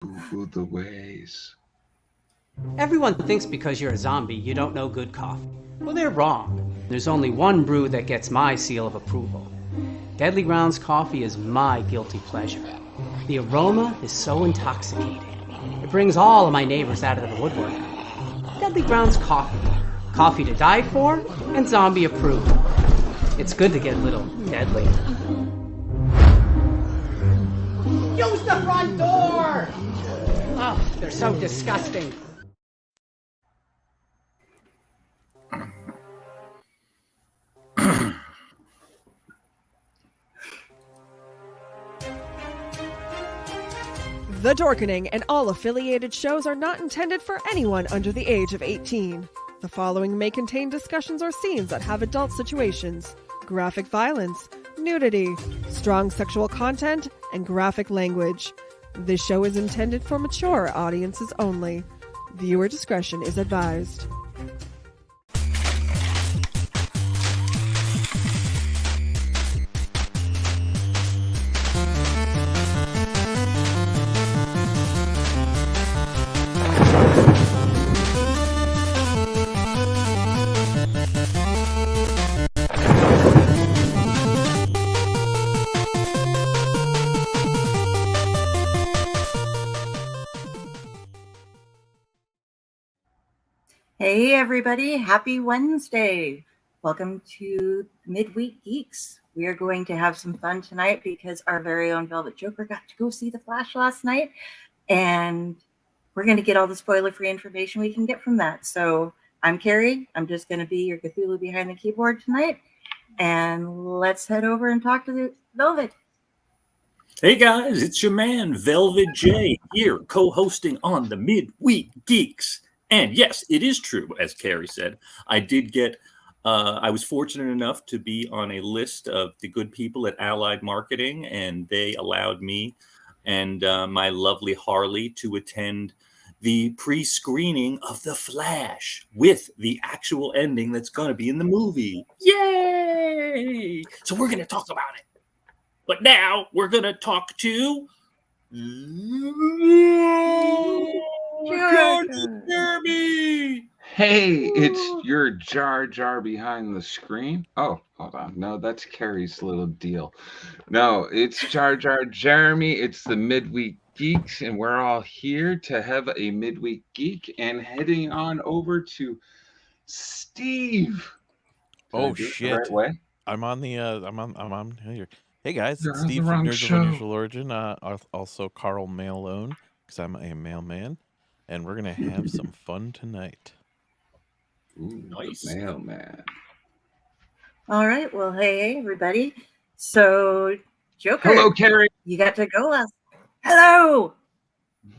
Who the ways. Everyone thinks because you're a zombie, you don't know good coffee. Well, they're wrong. There's only one brew that gets my seal of approval. Deadly Grounds coffee is my guilty pleasure. The aroma is so intoxicating. It brings all of my neighbors out of the woodwork. Deadly Grounds coffee. Coffee to die for and zombie approved. It's good to get a little deadly. Use the front door! Oh, they're so disgusting. The Dorkening and all affiliated shows are not intended for anyone under the age of 18. The following may contain discussions or scenes that have adult situations, graphic violence, nudity, strong sexual content, and graphic language. This show is intended for mature audiences only. Viewer discretion is advised. Hey everybody, happy Wednesday. Welcome to Midweek Geeks. We are going to have some fun tonight because our very own Velvet Joker got to go see The Flash last night, and we're going to get all the spoiler-free information we can get from that. So I'm Kari. I'm just going to be your Cthulhu behind the keyboard tonight, and let's head over and talk to the Velvet. Hey guys, it's your man Velvet J here, co-hosting on the Midweek Geeks. And yes, it is true, as Kari said. I did get, I was fortunate enough to be on a list of the good people at Allied Marketing, and they allowed me and my lovely Harley to attend the pre-screening of The Flash with the actual ending that's going to be in the movie. Yay! So we're going to talk about it. But now we're going to talk to Jeremy. Hey, it's your Jar Jar behind the screen. Oh, hold on. No, that's Carrie's little deal. No, it's Jar Jar Jeremy. It's the Midweek Geeks, and we're all here to have a Midweek Geek and heading on over to Steve. Did I do it the right way? I'm on the I'm on here. Hey guys, You're it's on the Steve wrong from Nerds show. of Unusual Origin. Also Carl Malone, because I'm a mailman, and we're gonna have some fun tonight. Ooh, Nice. Mailman. All right, well, hey everybody. So, Joker. Hello, Carrie. You got to go last. Hello.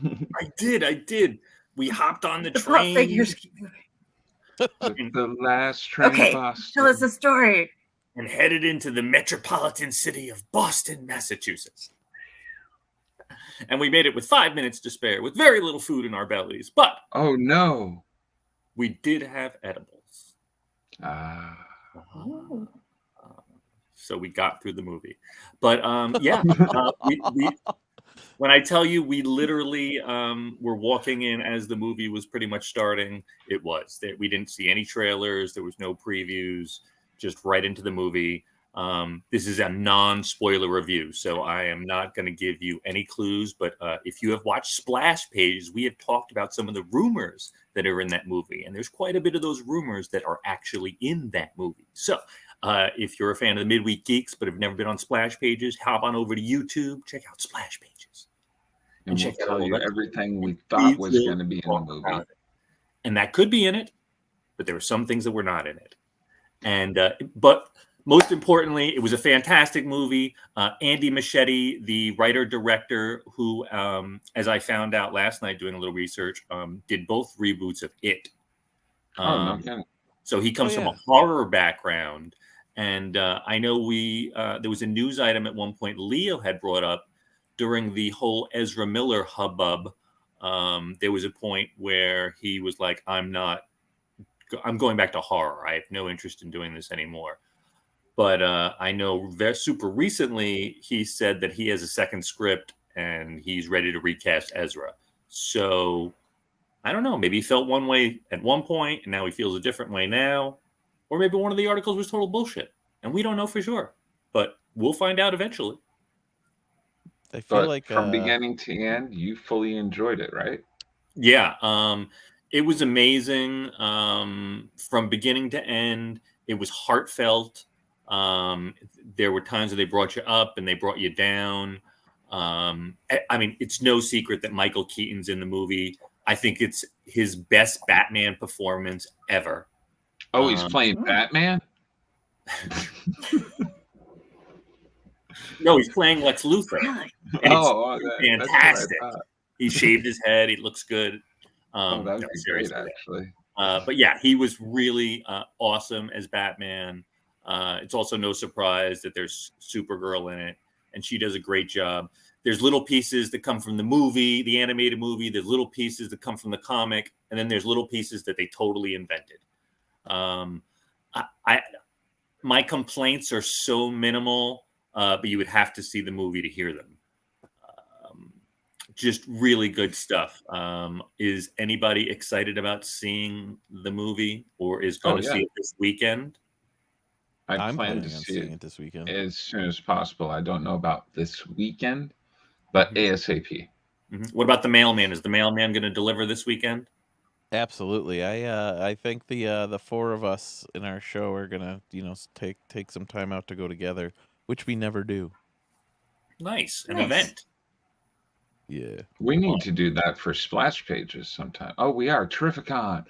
I did. We hopped on the plot train. figures keep moving. The last train Okay, to Boston. tell us the story. And headed into the metropolitan city of Boston, Massachusetts. And we made it with 5 minutes to spare, with very little food in our bellies. But Oh, no. we did have edibles. So we got through the movie. But yeah, when I tell you we literally were walking in as the movie was pretty much starting, it was. We didn't see any trailers. There was no previews. Just right into the movie. This is a non-spoiler review, so I am not going to give you any clues. But if you have watched Splash Pages, we have talked about some of the rumors that are in that movie, and there's quite a bit of those rumors that are actually in that movie. So if you're a fan of the Midweek Geeks but have never been on Splash Pages, hop on over to YouTube, check out Splash Pages, And we'll check out tell all you that. everything we thought was going to be in the Talk movie. about it. And that could be in it, but there were some things that were not in it. And but most importantly, it was a fantastic movie. Andy Muschietti, the writer-director, who, as I found out last night doing a little research, did both reboots of It. No kidding. So he comes from a horror background. And I know there was a news item at one point Leo had brought up during the whole Ezra Miller hubbub. There was a point where he was like, I'm going back to horror. I have no interest in doing this anymore. But I know super recently he said that he has a second script and he's ready to recast Ezra. So I don't know. Maybe he felt one way at one point, and now he feels a different way now. Or maybe one of the articles was total bullshit, and we don't know for sure. But we'll find out eventually. I feel But like from beginning to end, you fully enjoyed it, right? Yeah, it was amazing from beginning to end. It was heartfelt. There were times that they brought you up and they brought you down. I mean, it's no secret that Michael Keaton's in the movie. I think it's his best Batman performance ever. Oh, he's playing Batman? No, he's playing Lex Luthor. Really? And that's fantastic. what I thought. He shaved his head. He looks good. That would No, be seriously. great, actually. But yeah, he was really awesome as Batman. It's also no surprise that there's Supergirl in it, and she does a great job. There's little pieces that come from the movie, the animated movie. There's little pieces that come from the comic, and then there's little pieces that they totally invented. My complaints are so minimal, but you would have to see the movie to hear them. Just really good stuff. Is anybody excited about seeing the movie, or is going to see it this weekend? I'm planning to see it this weekend as soon as possible. I don't know about this weekend, but ASAP. What about the mailman? Is the mailman going to deliver this weekend? Absolutely. I think the four of us in our show are gonna take some time out to go together, which we never do. Nice, an event. Yeah, we need to do that for splash pages sometime. Oh, we are Terrificon.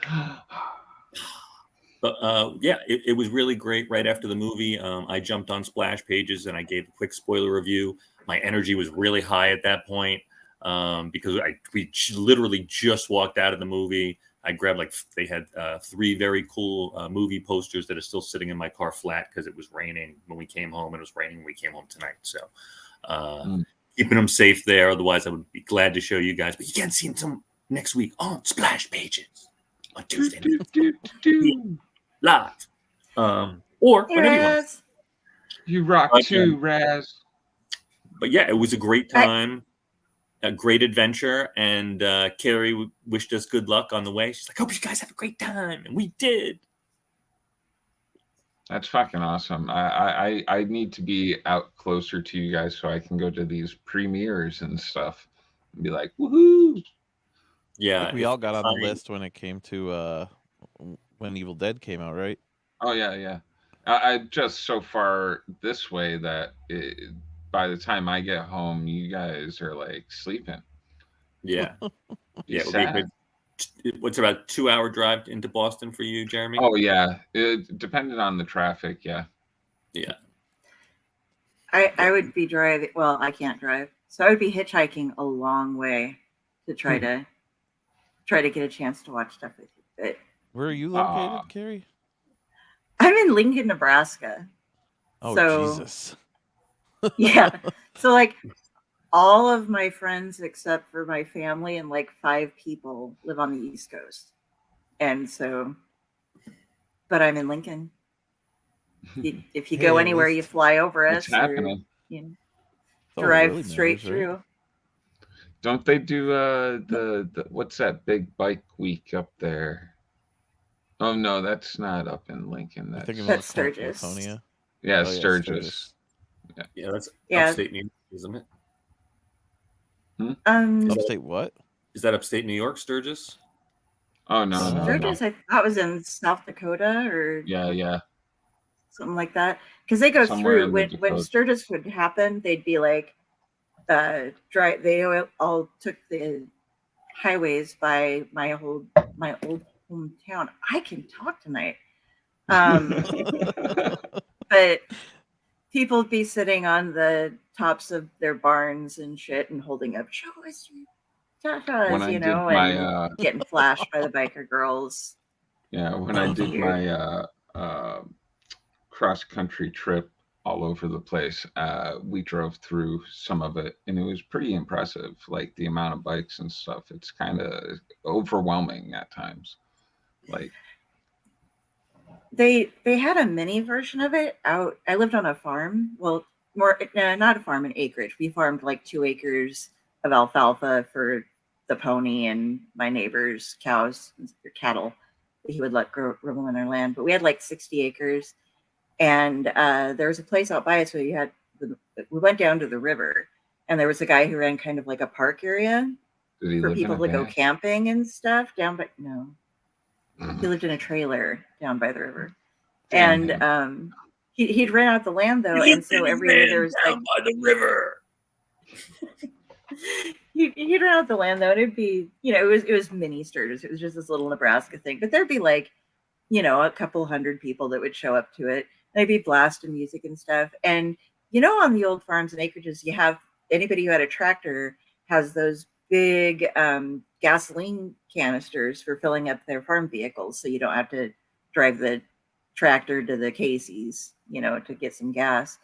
But yeah, it was really great. Right after the movie, I jumped on Splash Pages and I gave a quick spoiler review. My energy was really high at that point because we literally just walked out of the movie. I grabbed they had 3 very cool movie posters that are still sitting in my car flat because it was raining when we came home, and it was raining when we came home tonight. So keeping them safe there. Otherwise, I would be glad to show you guys. But you can see them next week on Splash Pages on Tuesday night. Live. Or whenever you want. You rock too, Raz. But yeah, it was a great time, a great adventure, and Kari wished us good luck on the way. She's like, hope you guys have a great time, and we did. That's fucking awesome. I need to be out closer to you guys so I can go to these premieres and stuff and be like, woohoo! Yeah, we all got on the list when it came to when Evil Dead came out, right? Oh yeah. I just so far this way that by the time I get home, you guys are like sleeping. Yeah, yeah. It would be a good, what's about 2-hour drive into Boston for you, Jeremy? Oh yeah, it depended on the traffic. Yeah. I would be driving. Well, I can't drive, so I would be hitchhiking a long way to try to get a chance to watch stuff with you. But where are you located, Kari? I'm in Lincoln, Nebraska. Oh, so, Jesus. Yeah. So like all of my friends except for my family and like 5 people live on the East Coast. And so, but I'm in Lincoln. If you go anywhere, you fly over us or drive straight through. Right? Don't they do the what's that big bike week up there? Oh no, that's not up in Lincoln. That's Sturgis. Yeah, Sturgis. Yeah, that's upstate New York, isn't it? Upstate what? Is that upstate New York, Sturgis? Oh no, Sturgis. I thought was in South Dakota or something like that. Because they go through when Sturgis would happen, they'd be like drive. They all took the highways by my old hometown. I can talk tonight. But people would be sitting on the tops of their barns and shit and holding up show us, and getting flashed by the biker girls. Yeah, when I did my cross country trip all over the place, we drove through some of it, and it was pretty impressive. Like the amount of bikes and stuff, it's kind of overwhelming at times. Like they had a mini version of it out. I lived on a farm. Well, not a farm, an acreage. We farmed like 2 acres of alfalfa for the pony and my neighbor's cows or cattle that he would let grow on our land. But we had like 60 acres, and there was a place out by us where we went down to the river, and there was a guy who ran kind of like a park area for people to go camping and stuff down by. No, he lived in a trailer down by the river. And he'd rent out the land though, and so every year there was down by the river. He'd rent out the land though, and it'd be, it was mini Sturgis. It was just this little Nebraska thing, but there'd be like, a couple hundred people that would show up to it. They'd be blasting music and stuff. And on the old farms and acreages, you have anybody who had a tractor has those big gasoline canisters for filling up their farm vehicles, so you don't have to drive the tractor to the Casey's, to get some gas.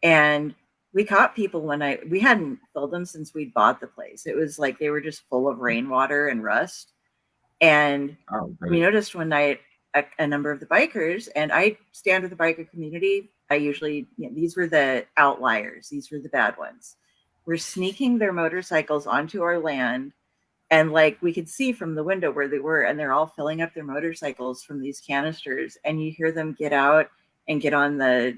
And we caught people we hadn't filled them since we'd bought the place. It was like they were just full of rainwater and rust. And we noticed one night a number of the bikers, and I stand with the biker community. I usually, these were the outliers. These were the bad ones. We're sneaking their motorcycles onto our land. And like we could see from the window where they were, and they're all filling up their motorcycles from these canisters. And you hear them get out and get on the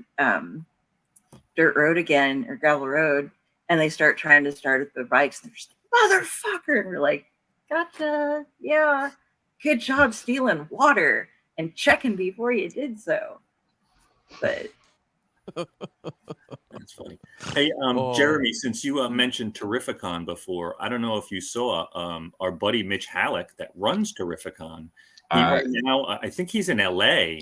dirt road again, or gravel road, and they start trying to start up their bikes. And they're just like, motherfucker. And we're like, gotcha. Yeah. Good job stealing water and checking before you did so. But that's funny. Hey, Jeremy, since you mentioned Terrificon before, I don't know if you saw our buddy Mitch Halleck that runs Terrificon. Right now, I think he's in LA.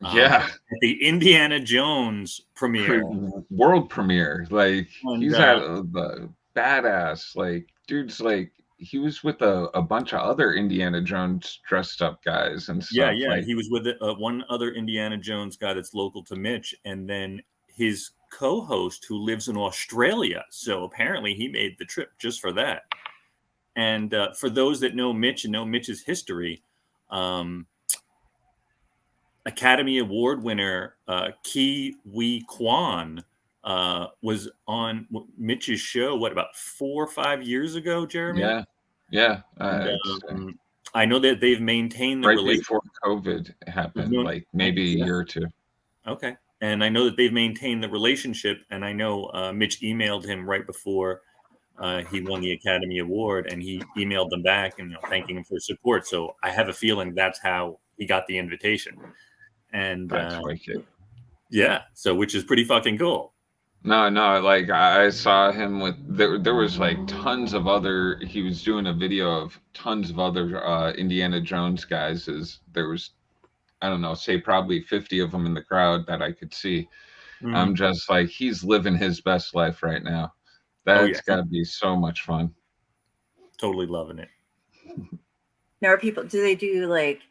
At the Indiana Jones premiere, world premiere. Like, he's at the badass. Like, dude's like, he was with a bunch of other Indiana Jones dressed up guys and stuff. Yeah. Like, he was with one other Indiana Jones guy that's local to Mitch, and then his co-host who lives in Australia. So apparently he made the trip just for that. And for those that know Mitch and know Mitch's history, Academy Award winner Ki Wee Kwan was on Mitch's show, about 4 or 5 years ago, Jeremy? Yeah. I know that they've maintained the relationship. Before COVID happened, like maybe a year or two. Okay. And I know that they've maintained the relationship, and I know Mitch emailed him right before he won the Academy Award, and he emailed them back and thanking him for his support. So I have a feeling that's how he got the invitation. And that's wicked. Yeah, so which is pretty fucking cool. No, like I saw him with there was like tons of other. He was doing a video of tons of other Indiana Jones guys. There was, I don't know, say probably 50 of them in the crowd that I could see. I'm just like, he's living his best life right now. That's got to be so much fun. Totally loving it. Now, do they do like,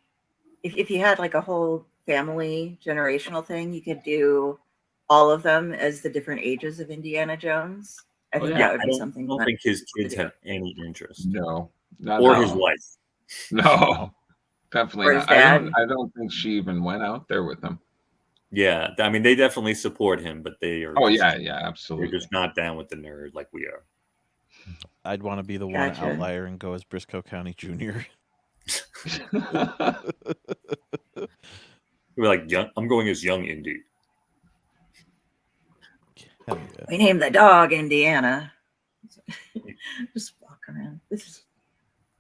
if you had like a whole family generational thing, you could do all of them as the different ages of Indiana Jones? I think that would be something. I don't think his kids have any interest. No. His wife. No, definitely not. I don't think she even went out there with him. Yeah, I mean, they definitely support him, but they are. Oh, yeah, absolutely. They're just not down with the nerd like we are. I'd want to be the one outlier and go as Briscoe County Jr. We're like, I'm going as young Indy. Hell yeah. We named the dog Indiana. Just walk around.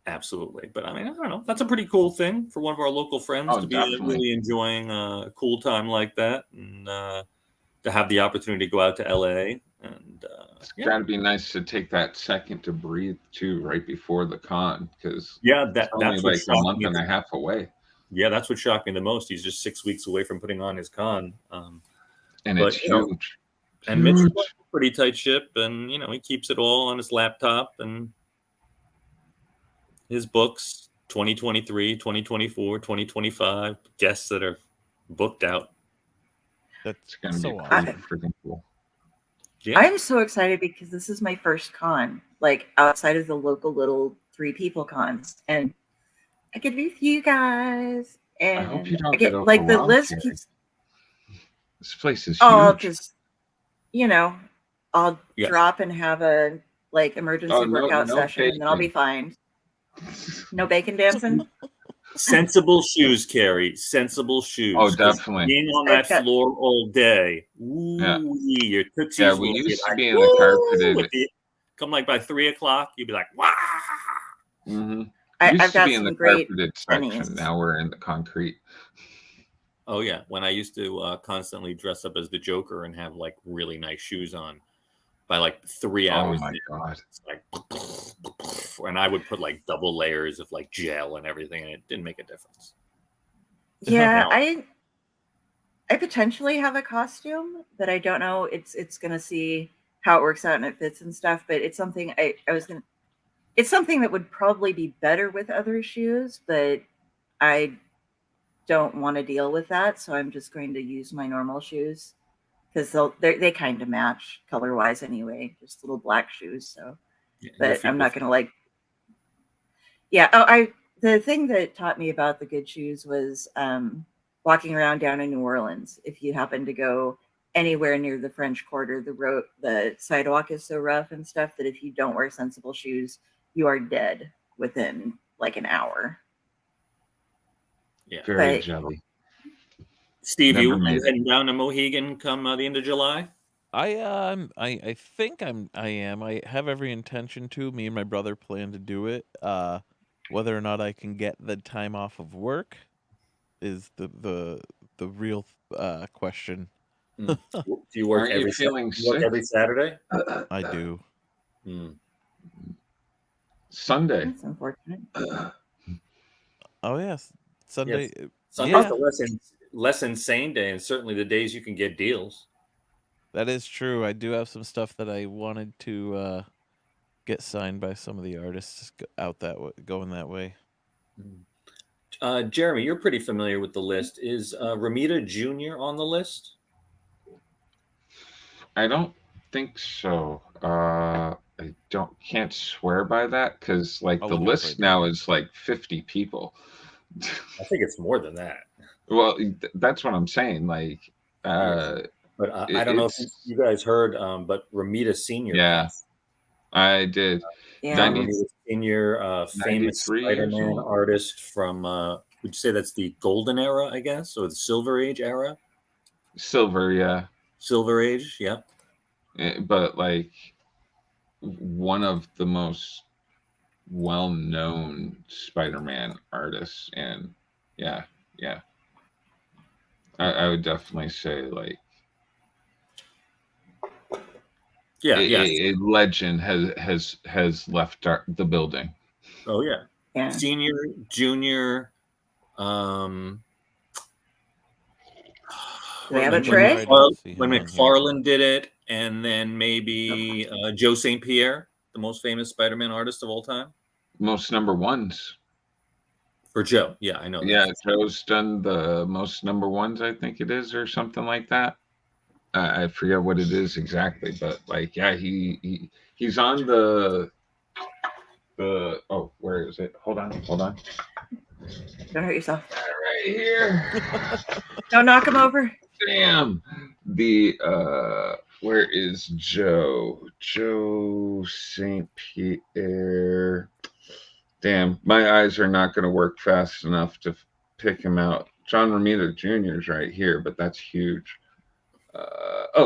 Absolutely. But I mean, I don't know. That's a pretty cool thing for one of our local friends to be really enjoying a cool time like that, and to have the opportunity to go out to LA. And it's got to be nice to take that second to breathe too, right before the con, because that's only like a month and a half away. Yeah, that's what shocked me the most. He's just 6 weeks away from putting on his con, and it's huge. And Mitch is a pretty tight ship, and he keeps it all on his laptop and his books. 2023, 2024, 2025 guests that are booked out. That's gonna be awesome. Freaking cool. Yeah. I'm so excited because this is my first con, like outside of the local little 3 people cons, and I get with you guys. And I hope you don't get like the list keeps. This place is huge. you know, I'll Yeah. drop and have a like emergency workout session, and then I'll be fine. No bacon dancing. Sensible shoes, Kari. Sensible shoes. Oh, definitely. Being on that floor all day. Ooh, your tootsies. Yeah, we used to be in the carpeted. Come like by 3 o'clock, you'd be like, wow. Mm-hmm. I've got some some great carpeted section. Now we're in the concrete. Oh yeah, when I used to constantly dress up as the Joker and have like really nice shoes on, by like 3 hours. Oh my god! It's like, and I would put like double layers of like gel and everything, and it didn't make a difference. Yeah, I potentially have a costume, but I don't know. It's gonna see how it works out and it fits and stuff. But it's something it's something that would probably be better with other shoes, but I don't want to deal with that, so I'm just going to use my normal shoes because they kind of match color wise anyway, just little black shoes. So, yeah, but I'm not gonna like. Yeah. Oh, the thing that taught me about the good shoes was walking around down in New Orleans. If you happen to go anywhere near the French Quarter, the sidewalk is so rough and stuff that if you don't wear sensible shoes, you are dead within like an hour. Yeah, very jelly. Steve, you heading down to Mohegan come the end of July? I think I am. I have every intention to. Me and my brother plan to do it. Whether or not I can get the time off of work is the real question. Do you work every Saturday? I do. Sunday. That's unfortunate. Oh yes, Sunday. Yes. Sunday's the less insane day, and certainly the days you can get deals. That is true. I do have some stuff that I wanted to get signed by some of the artists going that way. Jeremy, you're pretty familiar with the list. Is Ramita Jr. on the list? I don't think so. I can't swear by that because like the list now is like 50 people. I think it's more than that. Well, that's what I'm saying. Like, but I don't know if you guys heard, but Ramita Sr. Yeah, I did. Ramita Sr., famous Spider-Man artist from, would you say that's the golden era, I guess, or the Silver Age era? Silver, yeah. Silver Age, yeah. But like one of the most well-known Spider-Man artists, and yeah, I would definitely say like a legend has left the building. Oh yeah. Senior, junior. They have a tray? When McFarlane did it, and then maybe Joe St. Pierre, the most famous Spider-Man artist of all time. Most number ones. For Joe, yeah, I know. Yeah, Joe's done the most number ones, I think it is, or something like that. I forget what it is exactly, but like, yeah, he's on the where is it? Hold on. Don't hurt yourself. Right here. Don't knock him over. Damn. Where is Joe? Joe St. Pierre. Damn, my eyes are not going to work fast enough to pick him out. John Romero Jr. is right here, but that's huge.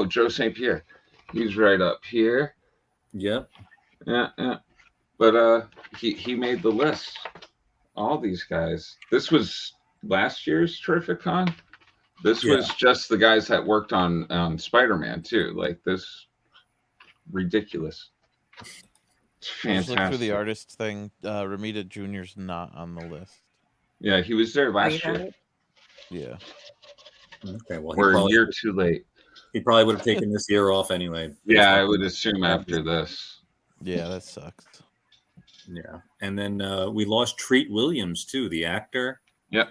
Joe St. Pierre. He's right up here. Yep. Yeah. But he made the list. All these guys. This was last year's Terrificon. This was just the guys that worked on Spider-Man too. Like this, ridiculous. It's fantastic. Look through the artist thing. Ramita Jr.'s not on the list. Yeah, he was there last year. Yeah. Okay, well, we're a year too late. He probably would have taken this year off anyway. Yeah, I would assume after this. Yeah, that sucks. Yeah, and then we lost Treat Williams too, the actor. Yep.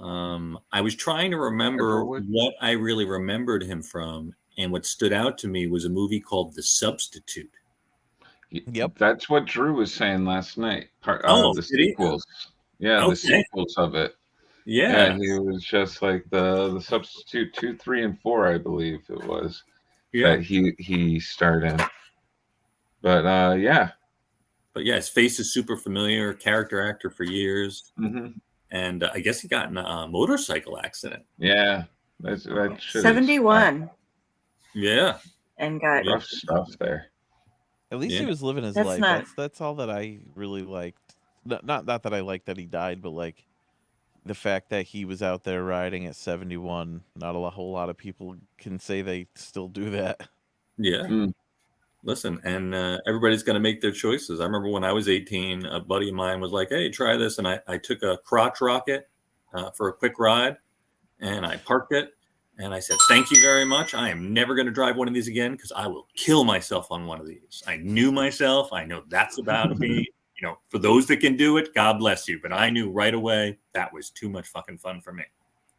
I was trying to remember what I really remembered him from, and what stood out to me was a movie called The Substitute. Yep, that's what Drew was saying last night. The sequels. Yeah, the sequels of it. Yeah, he was just like the Substitute 2, 3, and 4, I believe it was. that he starred in. But yeah. But yeah, his face is super familiar. Character actor for years, Mm-hmm. and I guess he got in a motorcycle accident. Yeah, that should 71. Yeah, And got rough stuff there. At least he Yeah. was living his That's life. not- That's all that I really liked. Not that I liked that he died, but like the fact that he was out there riding at 71. Not a whole lot of people can say they still do that. yeah. Mm. Listen, and everybody's going to make their choices. I remember when I was 18, a buddy of mine was like, "Hey, try this," and I took a crotch rocket for a quick ride, and I parked it, and I said, "Thank you very much. I am never going to drive one of these again because I will kill myself on one of these." I knew myself. I know that's about me. You know, for those that can do it, God bless you. But I knew right away that was too much fucking fun for me.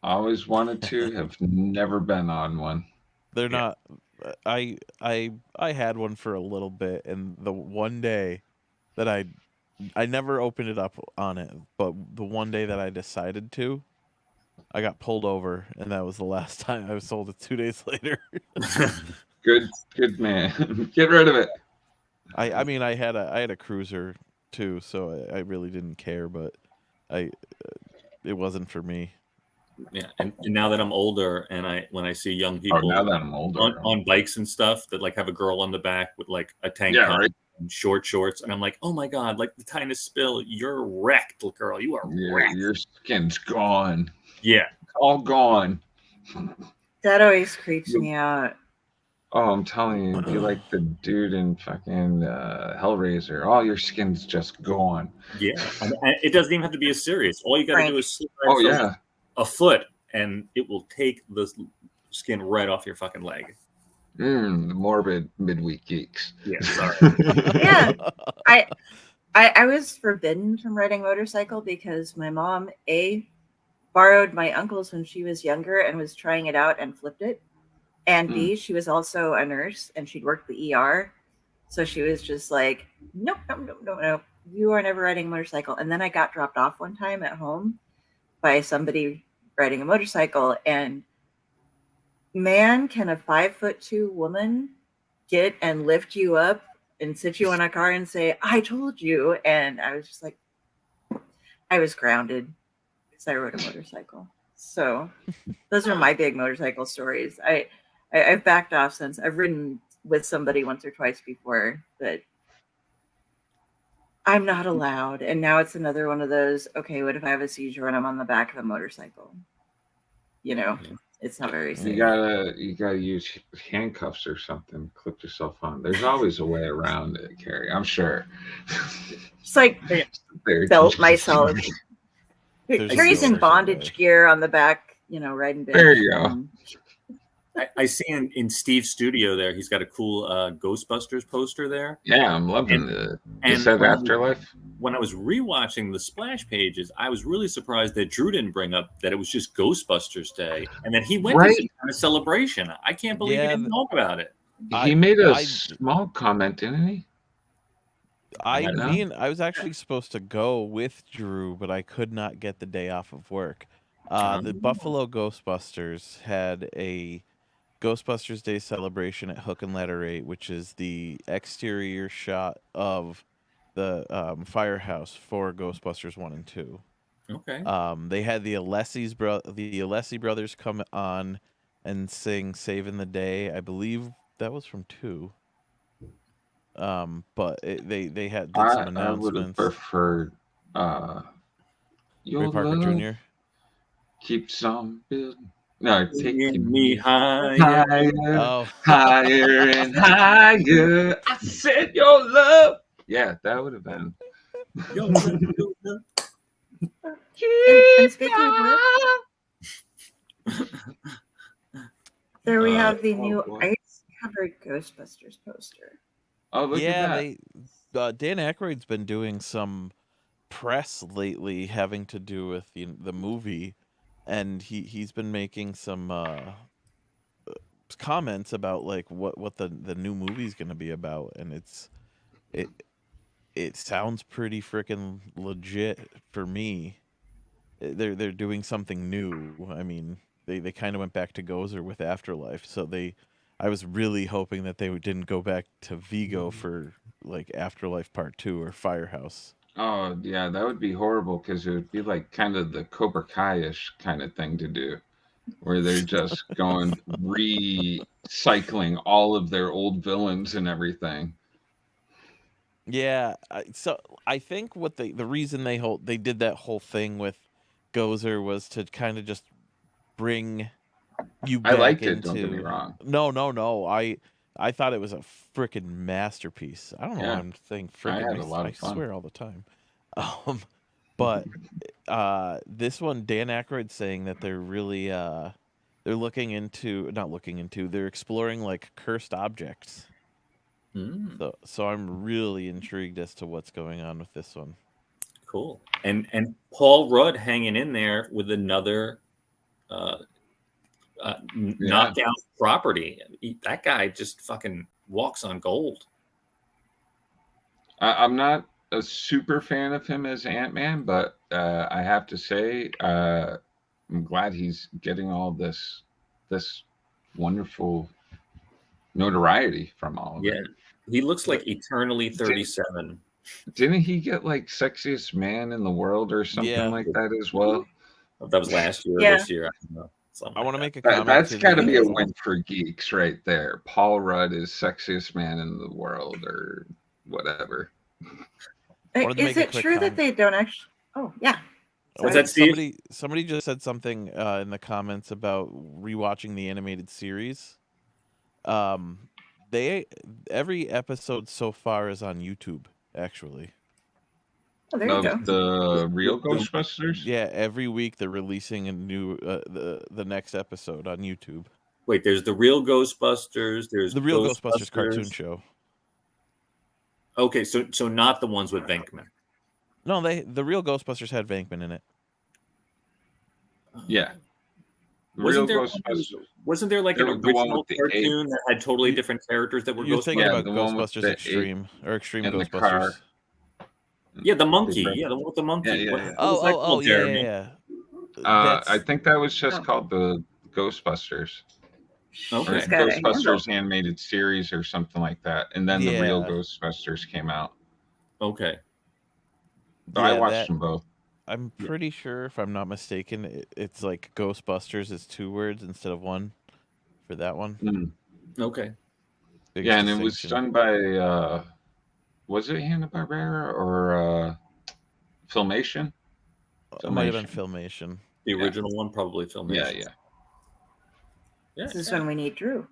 Always wanted to, have never been on one. They're not. I had one for a little bit, and the one day that I never opened it up on it, but the one day that I decided to, I got pulled over, and that was the last time I sold it 2 days later. Good man. Get rid of it. I mean, I had a cruiser too, so I really didn't care, but it wasn't for me. Yeah, and now that I'm older, and when I see young people now that I'm older on bikes and stuff that like have a girl on the back with like a tank Yeah, top right. and short shorts, and I'm like, oh my god, like the tiniest spill, you're wrecked, girl, you are wrecked. Your skin's gone. Yeah, All gone. That always creeps me out. Oh, I'm telling you, be like the dude in fucking Hellraiser. All your skin's just gone. yeah, and it doesn't even have to be as serious. All you got to do is slide Oh for yeah. a foot, and it will take the skin right off your fucking leg. Morbid midweek geeks. Yeah, sorry. Yeah. I was forbidden from riding a motorcycle because my mom borrowed my uncle's when she was younger and was trying it out and flipped it. And B, she was also a nurse and she'd worked the ER. So she was just like, nope, you are never riding a motorcycle. And then I got dropped off one time at home by somebody riding a motorcycle, and man, can a 5'2" woman get and lift you up and sit you in a car and say, I told you. And I was just like, I was grounded because I rode a motorcycle. So those are my big motorcycle stories. I've backed off since. I've ridden with somebody once or twice before, but I'm not allowed. And now it's another one of those, okay, what if I have a seizure and I'm on the back of a motorcycle? You know, it's not very safe. You gotta use handcuffs or something. Clip yourself on. There's always a way around it, Kari. I'm sure. Just like belt myself. Kari's in always a bondage way. gear on the back, riding back. There you go. I see in Steve's studio there, he's got a cool Ghostbusters poster there. Yeah, I'm loving Is that Afterlife? When I was rewatching the splash pages, I was really surprised that Drew didn't bring up that it was just Ghostbusters Day, and that he went to some kind of celebration. I can't believe he didn't talk about it. He made a small comment, didn't he? I was actually supposed to go with Drew, but I could not get the day off of work. The Buffalo Ghostbusters had a Ghostbusters Day celebration at Hook and Ladder 8, which is the exterior shot of the firehouse for Ghostbusters 1 and 2. Okay. They had the Alessi brothers come on and sing "Saving the Day." I believe that was from 2. But they did some announcements. I would have preferred Ray Parker Jr. Keeps on building. No, taking me higher. Higher and higher. I said your love. Yeah, that would have been. And speaking of, there we have the new ice-covered Ghostbusters poster. Oh, look at that. Dan Aykroyd's been doing some press lately having to do with the movie, and he's been making some comments about like what the new movie's going to be about, and it sounds pretty freaking legit for me. They're doing something new. I mean, they kind of went back to Gozer with Afterlife, so they I was really hoping that they didn't go back to Vigo for like Afterlife Part 2 or Firehouse. Oh yeah, that would be horrible because it would be like kind of the Cobra Kai-ish kind of thing to do, where they're just going recycling all of their old villains and everything. Yeah, so I think what the reason they did that whole thing with Gozer was to kind of just bring you I back liked it. Don't get me into. wrong. No. I thought it was a freaking masterpiece. I don't know why Yeah, I'm saying I freaking. had a lot I of fun. swear all the time. But this one, Dan Aykroyd saying that they're really they're they're exploring like cursed objects. So I'm really intrigued as to what's going on with this one. Cool. And Paul Rudd hanging in there with another knockout property. That guy just fucking walks on gold. I'm not a super fan of him as Ant-Man, but I have to say I'm glad he's getting all this wonderful notoriety from all of it. He looks like eternally 37. Didn't he get like sexiest man in the world or something like that as well? That was last year or this year. I don't know. I want to make a comment. That's got to be a win for geeks right there. Paul Rudd is sexiest man in the world or whatever. Is it true that they don't actually? Oh, yeah. Was that Steve? Somebody just said something in the comments about rewatching the animated series. Every episode so far is on YouTube, actually. Oh, there you go. The real Ghostbusters? Yeah, every week they're releasing a new the next episode on YouTube. Wait, there's the real Ghostbusters. There's the real Ghostbusters cartoon show. Okay, so not the ones with Venkman. No, the real Ghostbusters had Venkman in it. Yeah. Wasn't there like an original cartoon that had totally different characters that were You're Ghostbusters? thinking about Ghostbusters Extreme or Extreme Ghostbusters. Car. Yeah, the monkey. Yeah, the one with the monkey. Yeah. Yeah. I think that was just called the Ghostbusters. Okay. Ghostbusters animated series or something like that. And then the real Ghostbusters came out. Okay. So I watched them both. I'm pretty sure, if I'm not mistaken, it's like Ghostbusters is 2 words instead of 1 for that one. Okay. Yeah, and it was done by, was it Hanna-Barbera or Filmation? It might have been Filmation. The original one, probably Filmation. Yeah. This is when we need Drew.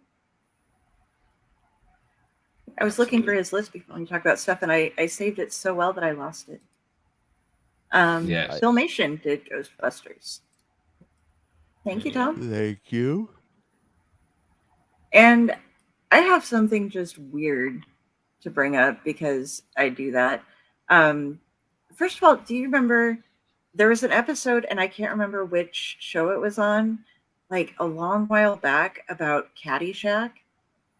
I was looking for his list before we talk about stuff, and I saved it so well that I lost it. Filmation did Ghostbusters. Thank you, Tom. Thank you. And I have something just weird to bring up because I do that. First of all, do you remember there was an episode, and I can't remember which show it was on, like a long while back, about Caddyshack,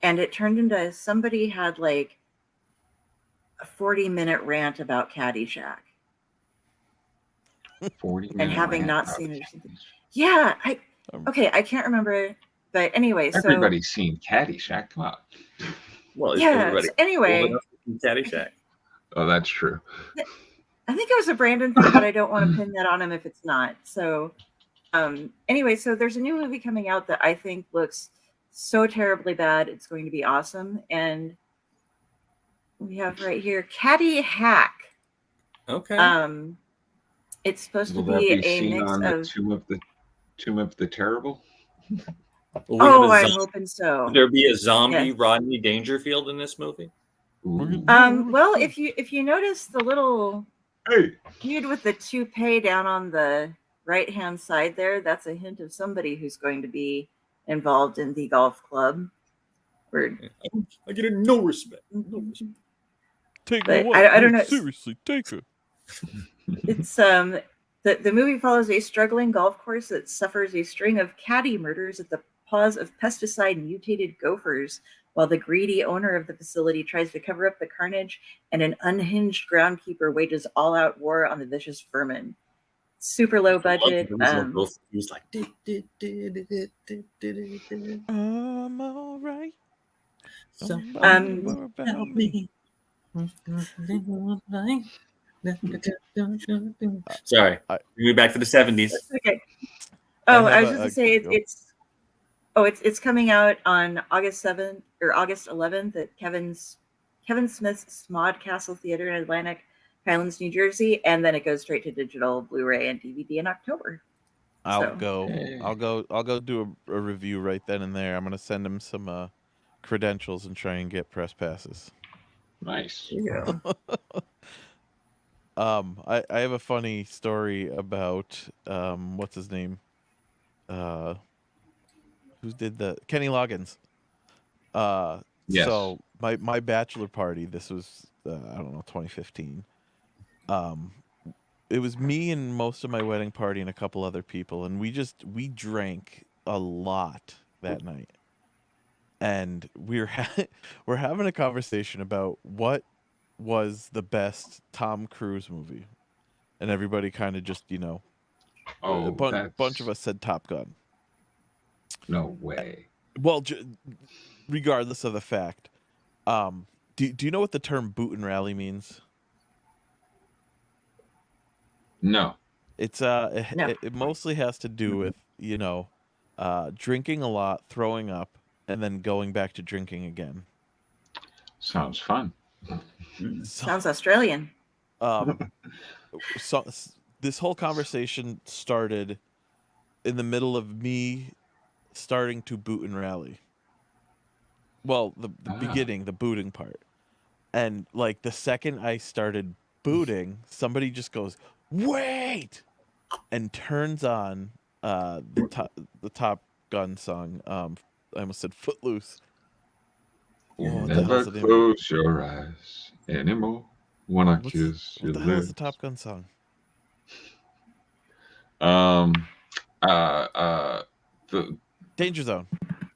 and it turned into somebody had like a 40-minute rant about Caddyshack. 40 and having not seen it or something. Yeah, I can't remember, but anyway, so everybody's seen Caddyshack. Come on. Well, so anyway, Caddyshack. Oh, that's true. I think it was a Brandon thing, but I don't want to pin that on him if it's not. So, anyway, so there's a new movie coming out that I think looks so terribly bad. It's going to be awesome, and we have right here Caddy Hack. Okay. It's supposed to be a mix on of the Tomb of the Terrible. I'm hoping so. Would there be a zombie Rodney Dangerfield in this movie? Well, if you notice the little dude with the toupee down on the right-hand side there, that's a hint of somebody who's going to be involved in the golf club. I get no respect. Take but her. I don't know. Seriously, take her. It's the movie follows a struggling golf course that suffers a string of caddy murders at the paws of pesticide-mutated gophers, while the greedy owner of the facility tries to cover up the carnage, and an unhinged groundskeeper wages all-out war on the vicious vermin. Super low budget. He was like, I'm all right. Somebody More about help me. me. Sorry, I bring me back to the 70s. Okay. I Oh, I have was just to say it's coming out on August 7th or August 11th at Kevin Smith's Smod Castle Theater in Atlantic Highlands, New Jersey, and then it goes straight to digital, Blu-ray, and DVD in October. I'll So go. Hey, I'll go do a review right then and there. I'm gonna send him some credentials and try and get press passes. nice. there you go. I have a funny story about what's his name? Uh, who did the Kenny Loggins? Yes. So my bachelor party. This was I don't know 2015. Um, it was me and most of my wedding party and a couple other people, and we drank a lot that night, and we're having a conversation about what was the best Tom Cruise movie, and everybody kind of just a Oh, bunch of that's us said Top Gun. no way. Well, regardless of the fact, do you know what the term boot and rally means? No. It's No. it mostly has to do with drinking a lot, throwing up, and then going back to drinking again. Sounds fun. So, Sounds Australian. um, this whole conversation started in the middle of me starting to boot and rally. Well, the Ah. beginning, the booting part. And like the second I started booting, somebody just goes, "Wait!" and turns on the Top Gun song. I almost said Footloose. You Well, what the hell's never the name of it? close your eyes anymore when I What's kiss what your the hell is the lips. Top Gun song? Um, uh, the Danger Zone.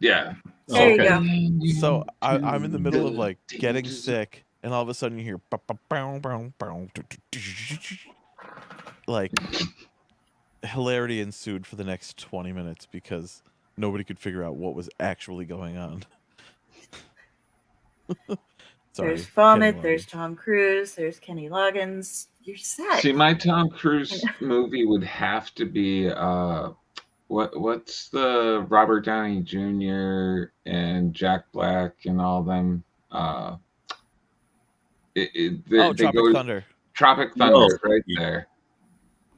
yeah. Oh, There you okay. go. So I'm in the middle of The like getting danger zone. sick, and all of a sudden you hear like hilarity ensued for the next 20 minutes because nobody could figure out what was actually going on. Sorry, There's Kenny Vomit, there's Loggins. Tom Cruise, there's Kenny Loggins. You're set. See, my Tom Cruise movie would have to be what's the Robert Downey Jr. and Jack Black and all them Oh, they Tropic go Thunder. Tropic No. Thunder right there.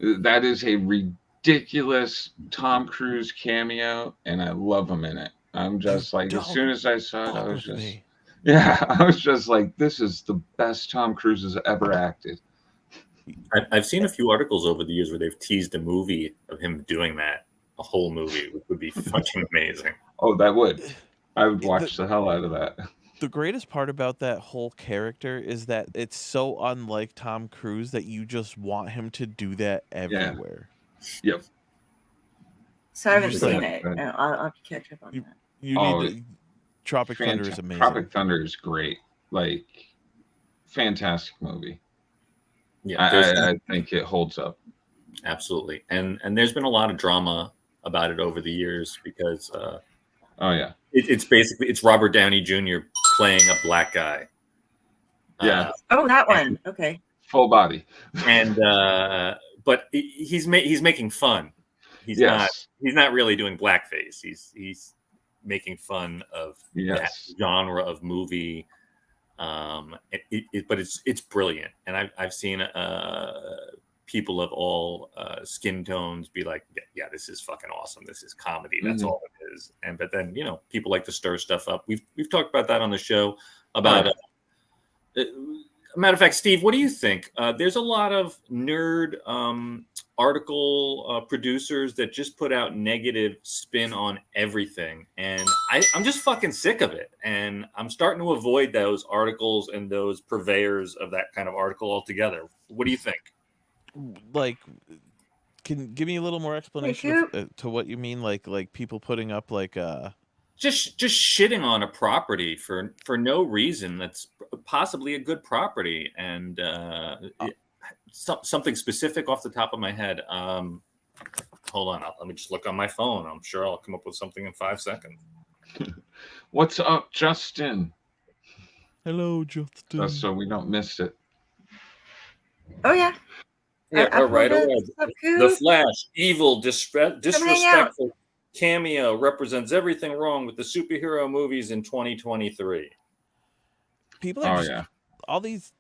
That is a ridiculous Tom Cruise cameo, and I love him in it. I'm just like, as soon as I saw it, I Fuck was with just, me. yeah, I was just like, this is the best Tom Cruise has ever acted. I've seen a few articles over the years where they've teased a movie of him doing that, a whole movie, which would be fucking amazing. Oh, that would. I would The watch the hell out of that. the greatest part about that whole character is that it's so unlike Tom Cruise that you just want him to do that everywhere. Yep. So I haven't Just seen like- it. Good. I'll have to catch up on You- that. You Oh, need to. Tropic Thunder is amazing. Tropic Thunder is great. Like, fantastic movie. Yeah, I think it holds up. absolutely. And there's been a lot of drama about it over the years because Oh yeah. it's Robert Downey Jr. playing a black guy. Yeah. Oh, that one. Okay. Full body. And but he's making fun. He's Yes. not really doing blackface. He's making fun of Yes. that genre of movie. But it's brilliant, and I've seen people of all skin tones be like, yeah, this is fucking awesome. This is comedy. That's Mhm. all it is. But then people like to stir stuff up. We've talked about that on the show about. Matter of fact, Steve, what do you think? There's a lot of nerd article producers that just put out negative spin on everything. And I'm just fucking sick of it. And I'm starting to avoid those articles and those purveyors of that kind of article altogether. What do you think? Like, can give me a little more explanation to what you mean? Like people putting up like Just shitting on a property for no reason that's possibly a good property, and something specific off the top of my head. Hold on, let me just look on my phone. I'm sure I'll come up with something in 5 seconds. What's up, Justin? Hello, Justin. So we don't miss it. Oh yeah. Yeah, all right. Up, The Flash, evil, disrespectful cameo represents everything wrong with the superhero movies in 2023. People are all these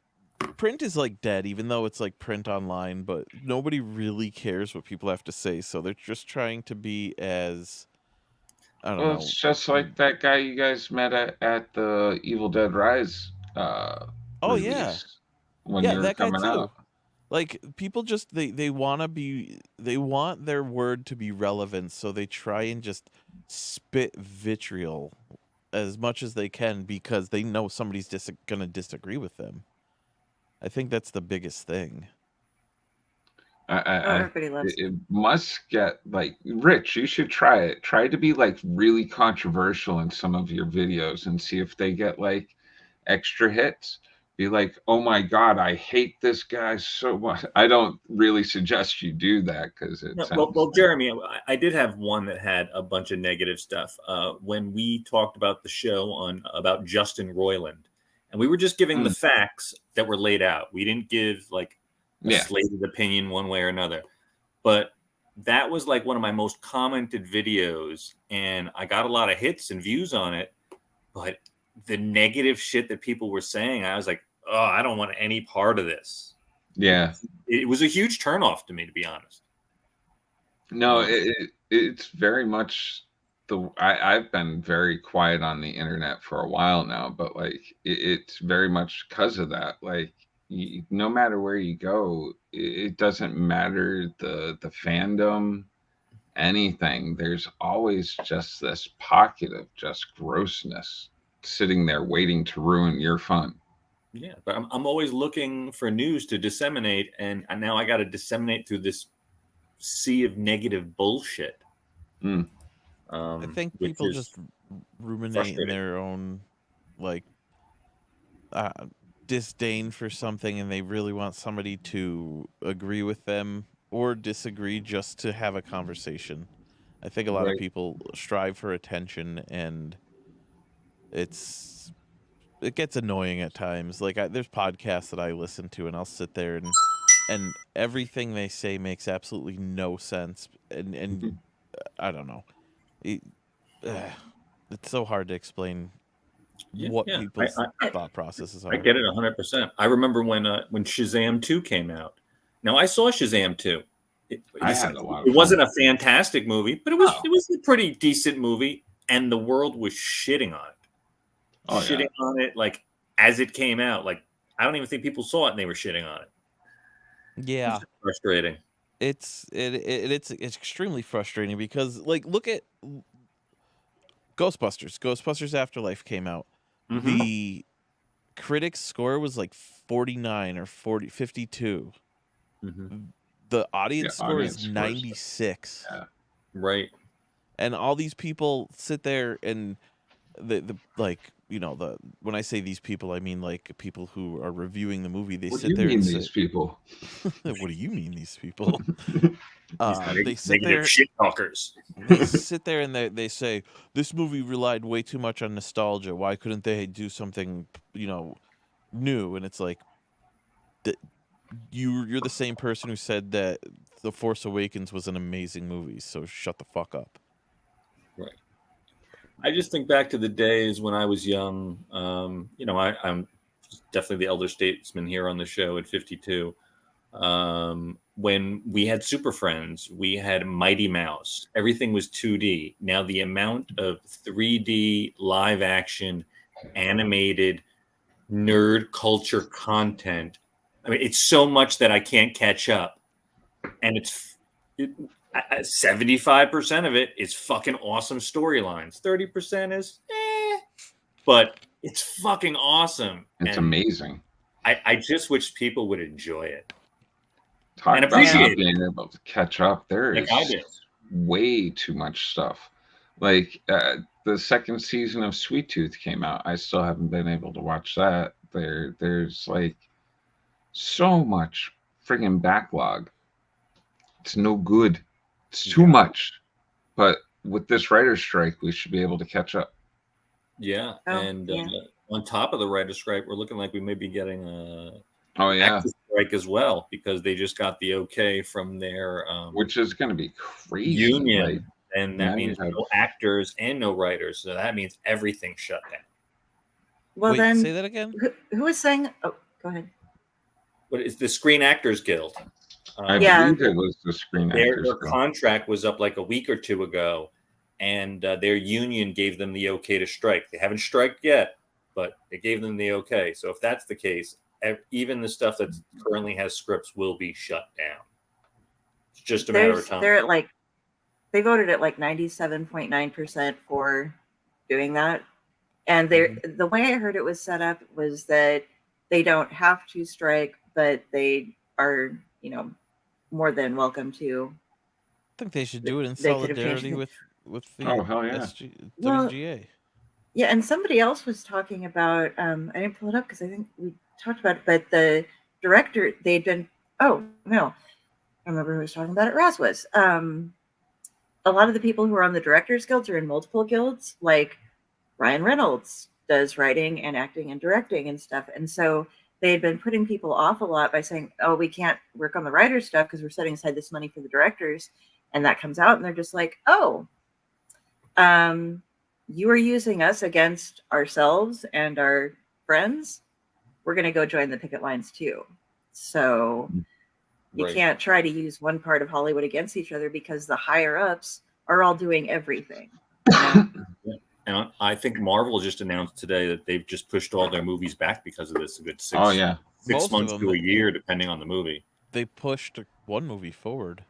print is like dead, even though it's like print online, but nobody really cares what people have to say, so they're just trying to be as I don't know. It's just like that guy you guys met at the Evil Dead Rise release when you were that coming guy too. out. Like people just they want their word to be relevant, so they try and just spit vitriol as much as they can because they know somebody's gonna disagree with them. I think that's the biggest thing. Everybody loves it must get like Rich. You should try it. Try to be like really controversial in some of your videos and see if they get like extra hits. Be like, oh my god, I hate this guy so much. I don't really suggest you do that because it sounds well, Jeremy, I did have one that had a bunch of negative stuff. When we talked about the show about Justin Roiland, and we were just giving the facts that were laid out. We didn't give like a slated opinion one way or another. But that was like one of my most commented videos, and I got a lot of hits and views on it. But the negative shit that people were saying, I was like, oh, I don't want any part of this. Yeah. It was a huge turnoff to me, to be honest. No, it's very much I've been very quiet on the internet for a while now, but like it's very much because of that. Like no matter where you go, it doesn't matter the fandom, anything. There's always just this pocket of just grossness sitting there waiting to ruin your fun. Yeah, but I'm always looking for news to disseminate, and now I got to disseminate through this sea of negative bullshit. I think people just ruminate in their own like disdain for something, and they really want somebody to agree with them or disagree just to have a conversation. I think a lot of people strive for attention, and it gets annoying at times. Like there's podcasts that I listen to, and I'll sit there and everything they say makes absolutely no sense, and I don't know. It's so hard to explain what people's thought processes are. I get it 100%. I remember when Shazam 2 came out. Now I saw Shazam 2. It wasn't a fantastic movie, but it was a pretty decent movie, and the world was shitting on it. On it like as it came out. Like I don't even think people saw it and they were shitting on it. Yeah. It's frustrating. It's extremely frustrating because like look at Ghostbusters Afterlife came out. The critics score was like 49 or 52. The audience score is 96. Yeah. Right. And all these people sit there and the like, you know, when I say these people, I mean like people who are reviewing the movie. They sit there and say, these people? What do you mean these people? They sit there, shit talkers. They sit there and they say this movie relied way too much on nostalgia. Why couldn't they do something, you know, new? And it's like, you're the same person who said that The Force Awakens was an amazing movie. So shut the fuck up. Right. I just think back to the days when I was young. You know, I'm definitely the elder statesman here on the show at 52. When we had Super Friends, we had Mighty Mouse. Everything was 2D. Now the amount of 3D live action animated nerd culture content, I mean, it's so much that I can't catch up. And 75% of it is fucking awesome storylines. 30% is but it's fucking awesome. It's amazing. I just wish people would enjoy it. And appreciate being able to catch up. There is way too much stuff. Like the second season of Sweet Tooth came out. I still haven't been able to watch that. There's like so much friggin' backlog. It's no good. It's too much. But with this writer's strike, we should be able to catch up. Yeah, Oh, and yeah. on top of the writer's strike, we're looking like we may be getting Oh yeah, actors strike as well because they just got the okay from their which is going to be crazy. Like union, and that now you means have. no actors and no writers. So that means everything's shut down. Well, Wait, then say that again? who was saying? Oh, go ahead. But it's the Screen Actors Guild. I Yeah. believe it was the Screen Actors Their Guild. contract was up like a week or two ago, and their union gave them the okay to strike. They haven't striked yet, but they gave them the okay. So if that's the case, even the stuff that currently has scripts will be shut down. It's just a matter of time. They're at like, they voted at like 97.9% for doing that. And the way I heard it was set up was that they don't have to strike, but they are, more than welcome to. I think they should do it in They could have changed solidarity it. with the Oh hell yeah! Well, WGA. Yeah, and somebody else was talking about, I didn't pull it up because I think we talked about it, but the director, they'd been, oh, no, I remember who was talking about it, Raz was. A lot of the people who are on the Directors Guilds are in multiple guilds, like Ryan Reynolds does writing and acting and directing and stuff. And so they had been putting people off a lot by saying, oh, we can't work on the writer's stuff because we're setting aside this money for the directors. And that comes out and they're just like, oh, you are using us against ourselves and our friends. We're going to go join the picket lines too. So you can't try to use one part of Hollywood against each other because the higher ups are all doing everything. And I think Marvel just announced today that they've just pushed all their movies back because of this. A good six months to a year, depending on the movie. They pushed one movie forward.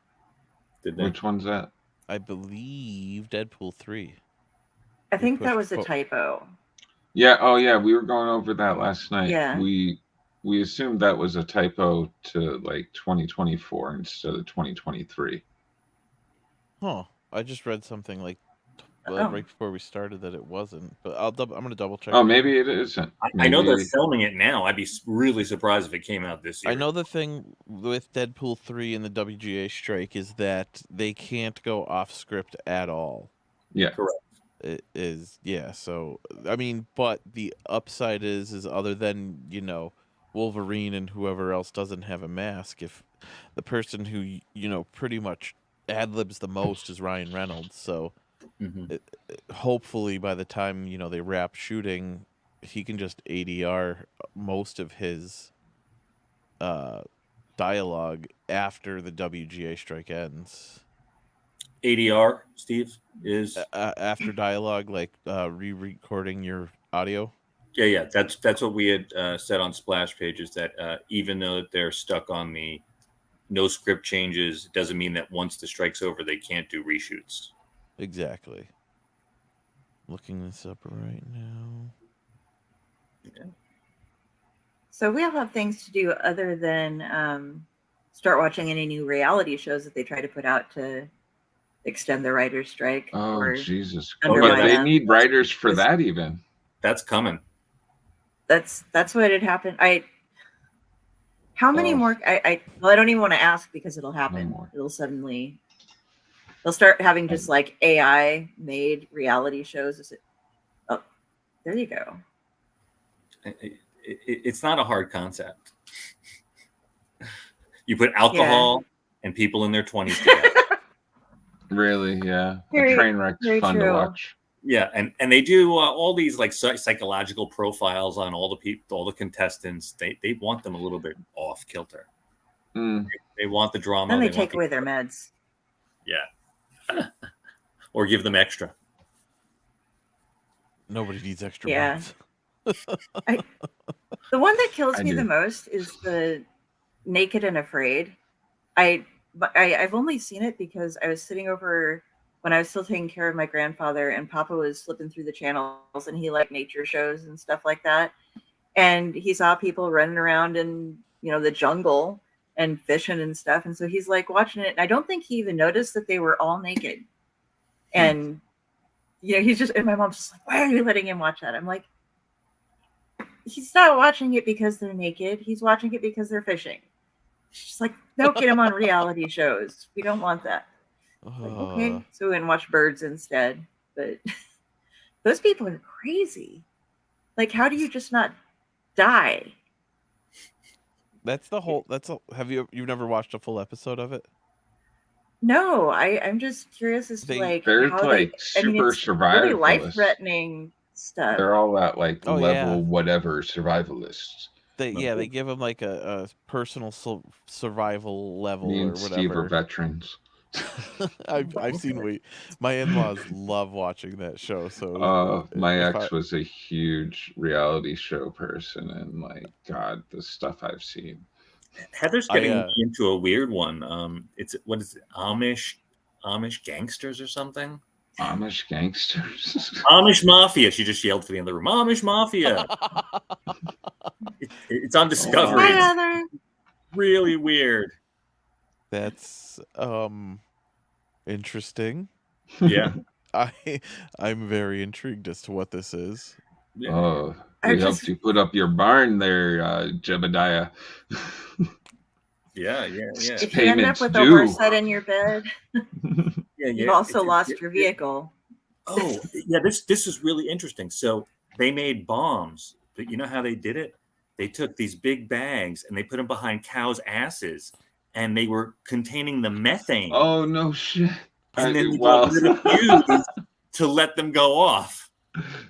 Did they? Which one's that? I believe Deadpool 3. I think that was a typo. Yeah. Oh yeah, we were going over that last night. Yeah. We assumed that was a typo to like 2024 instead of 2023. Huh. I just read something like right before we started that it wasn't, but I'm going to double check. Oh, maybe it isn't. I know they're filming it now. I'd be really surprised if it came out this year. I know the thing with Deadpool 3 and the WGA strike is that they can't go off script at all. Yeah. Correct. It is, yeah. So, I mean, but the upside is other than, Wolverine and whoever else doesn't have a mask, if the person who, pretty much ad-libs the most is Ryan Reynolds, so hopefully by the time, they wrap shooting, he can just ADR most of his dialogue after the WGA strike ends. ADR, Steve, is after dialogue, like re-recording your audio. Yeah. That's what we had said on Splash Pages, that even though they're stuck on the no script changes, it doesn't mean that once the strike's over, they can't do reshoots. Exactly. Looking this up right now. Okay. So we all have things to do other than start watching any new reality shows that they try to put out to extend the writer's strike. Oh, or Jesus. undermine But they them. need writers for that even. That's coming. That's what had happened. How many more? I don't even want to ask because it'll happen. No more. They'll start having just like AI made reality shows. Oh, there you go. It's not a hard concept. You put alcohol and people in their 20s together. Really, yeah. Very, Train wreck's fun to watch. Yeah, and they do all these like psychological profiles on all the people, all the contestants. They want them a little bit off kilter. They want the drama. Then they take away their meds. Yeah. Or give them extra. Nobody needs extra meds. The one that kills me the most is the Naked and Afraid. I've only seen it because I was sitting over when I was still taking care of my grandfather, and Papa was flipping through the channels, and he liked nature shows and stuff like that. And he saw people running around in, the jungle and fishing and stuff. And so he's like watching it. And I don't think he even noticed that they were all naked. And, he's just, and my mom's just like, why are you letting him watch that? I'm like, he's not watching it because they're naked. He's watching it because they're fishing. She's like, don't get him on reality shows. We don't want that. Like, okay, so we went and watch birds instead. But Those people are crazy. Like, how do you just not die? That's the whole. Have you've never watched a full episode of it? No, I'm just curious as to like They're how like I mean, super it's really survivalists. life-threatening stuff. They're all at like Oh, level yeah. whatever survivalists. They give them like a personal survival level Me or and Steve are whatever. veterans. I've seen my in-laws love watching that show. So My if ex was a huge reality show person, and like, God, the stuff I've seen. Heather's getting me into a weird one. It's what is it? Amish gangsters or something? Amish gangsters? Amish Mafia. She just yelled for the end of the room. Amish Mafia. It's on Discovery. Hi, Heather. Really weird. That's interesting. Yeah. I'm very intrigued as to what this is. Yeah. Oh, we helped you put up your barn there, Jebediah. Yeah. If you end up with a horse head in your bed, you've also lost your vehicle. Oh, yeah, this is really interesting. So they made bombs, but you know how they did it? They took these big bags and they put them behind cows' asses, and they were containing the methane. Oh, no shit. And then they got rid of fuse to let them go off.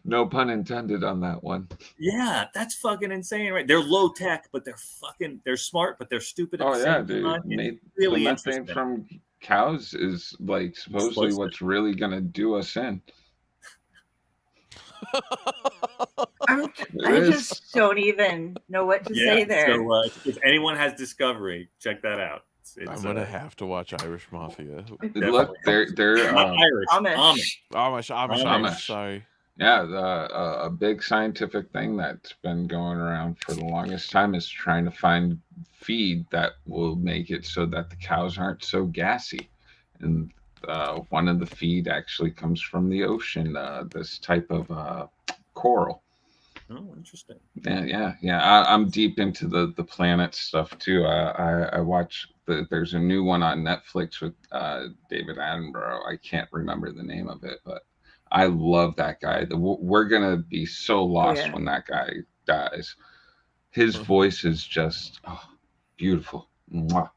No pun intended on that one. Yeah, that's fucking insane, right? They're low tech, but they're smart, but they're stupid at the same time. Dude. Really the methane from cows is like supposedly what's really gonna do us in. I just don't even know what to say there. So if anyone has Discovery, check that out. I'm gonna have to watch Irish Mafia. Look, they're not Irish, Amish. Sorry. Yeah, a big scientific thing that's been going around for the longest time is trying to find feed that will make it so that the cows aren't so gassy. And one of the feed actually comes from the ocean, this type of coral. Oh, interesting. Yeah. I'm deep into the planet stuff too. I watch there's a new one on Netflix with David Attenborough. I can't remember the name of it, but I love that guy. We're gonna be so lost when that guy dies. His voice is just beautiful. Mwah.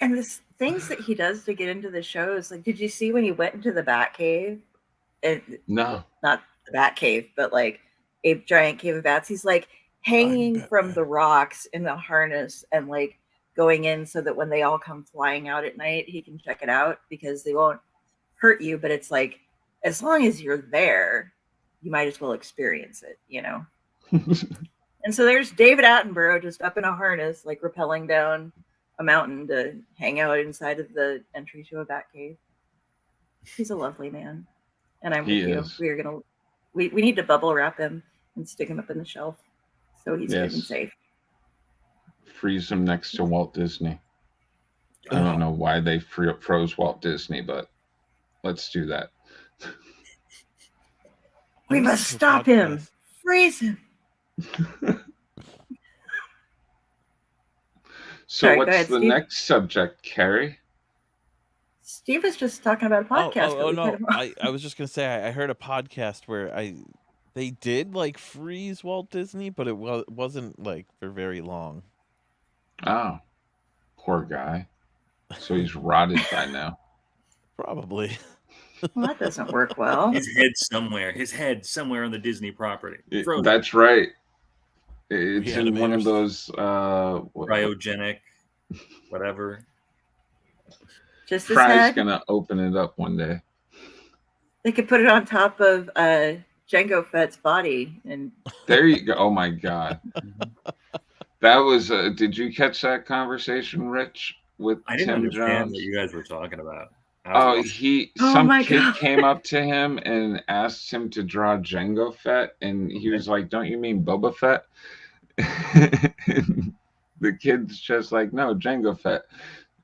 And the things that he does to get into the shows, like, did you see when he went into the Bat Cave? No, not the Bat Cave, but like a giant cave of bats. He's like hanging from the rocks in the harness and like going in so that when they all come flying out at night, he can check it out because they won't hurt you. But it's like, as long as you're there, you might as well experience it, you know? And so there's David Attenborough just up in a harness, like rappelling down a mountain to hang out inside of the entry to a bat cave. He's a lovely man. And I'm with you. We're gonna we need to bubble wrap him and stick him up in the shelf so he's good and safe. Freeze him next to Walt Disney. I don't know why they froze Walt Disney, but let's do that. We must stop him. Freeze him. So what's the next subject, Kari? Steve was just talking about a podcast. Oh no! I was just gonna say I heard a podcast where they did like freeze Walt Disney, but it wasn't like for very long. Oh, poor guy. So he's rotted by now. Probably. Well, that doesn't work well. His head somewhere on the Disney property. That's right. It's in one of those cryogenic, whatever. Just his Fry's head. Gonna open it up one day. They could put it on top of Jango Fett's body, and there you go. Oh my God, that was. Did you catch that conversation, Rich? With I didn't Tim understand Jones? what you guys were talking about. Some kid came up to him and asked him to draw Jango Fett, and he was like, "Don't you mean Boba Fett?" The kid's just like, "No, Jango Fett.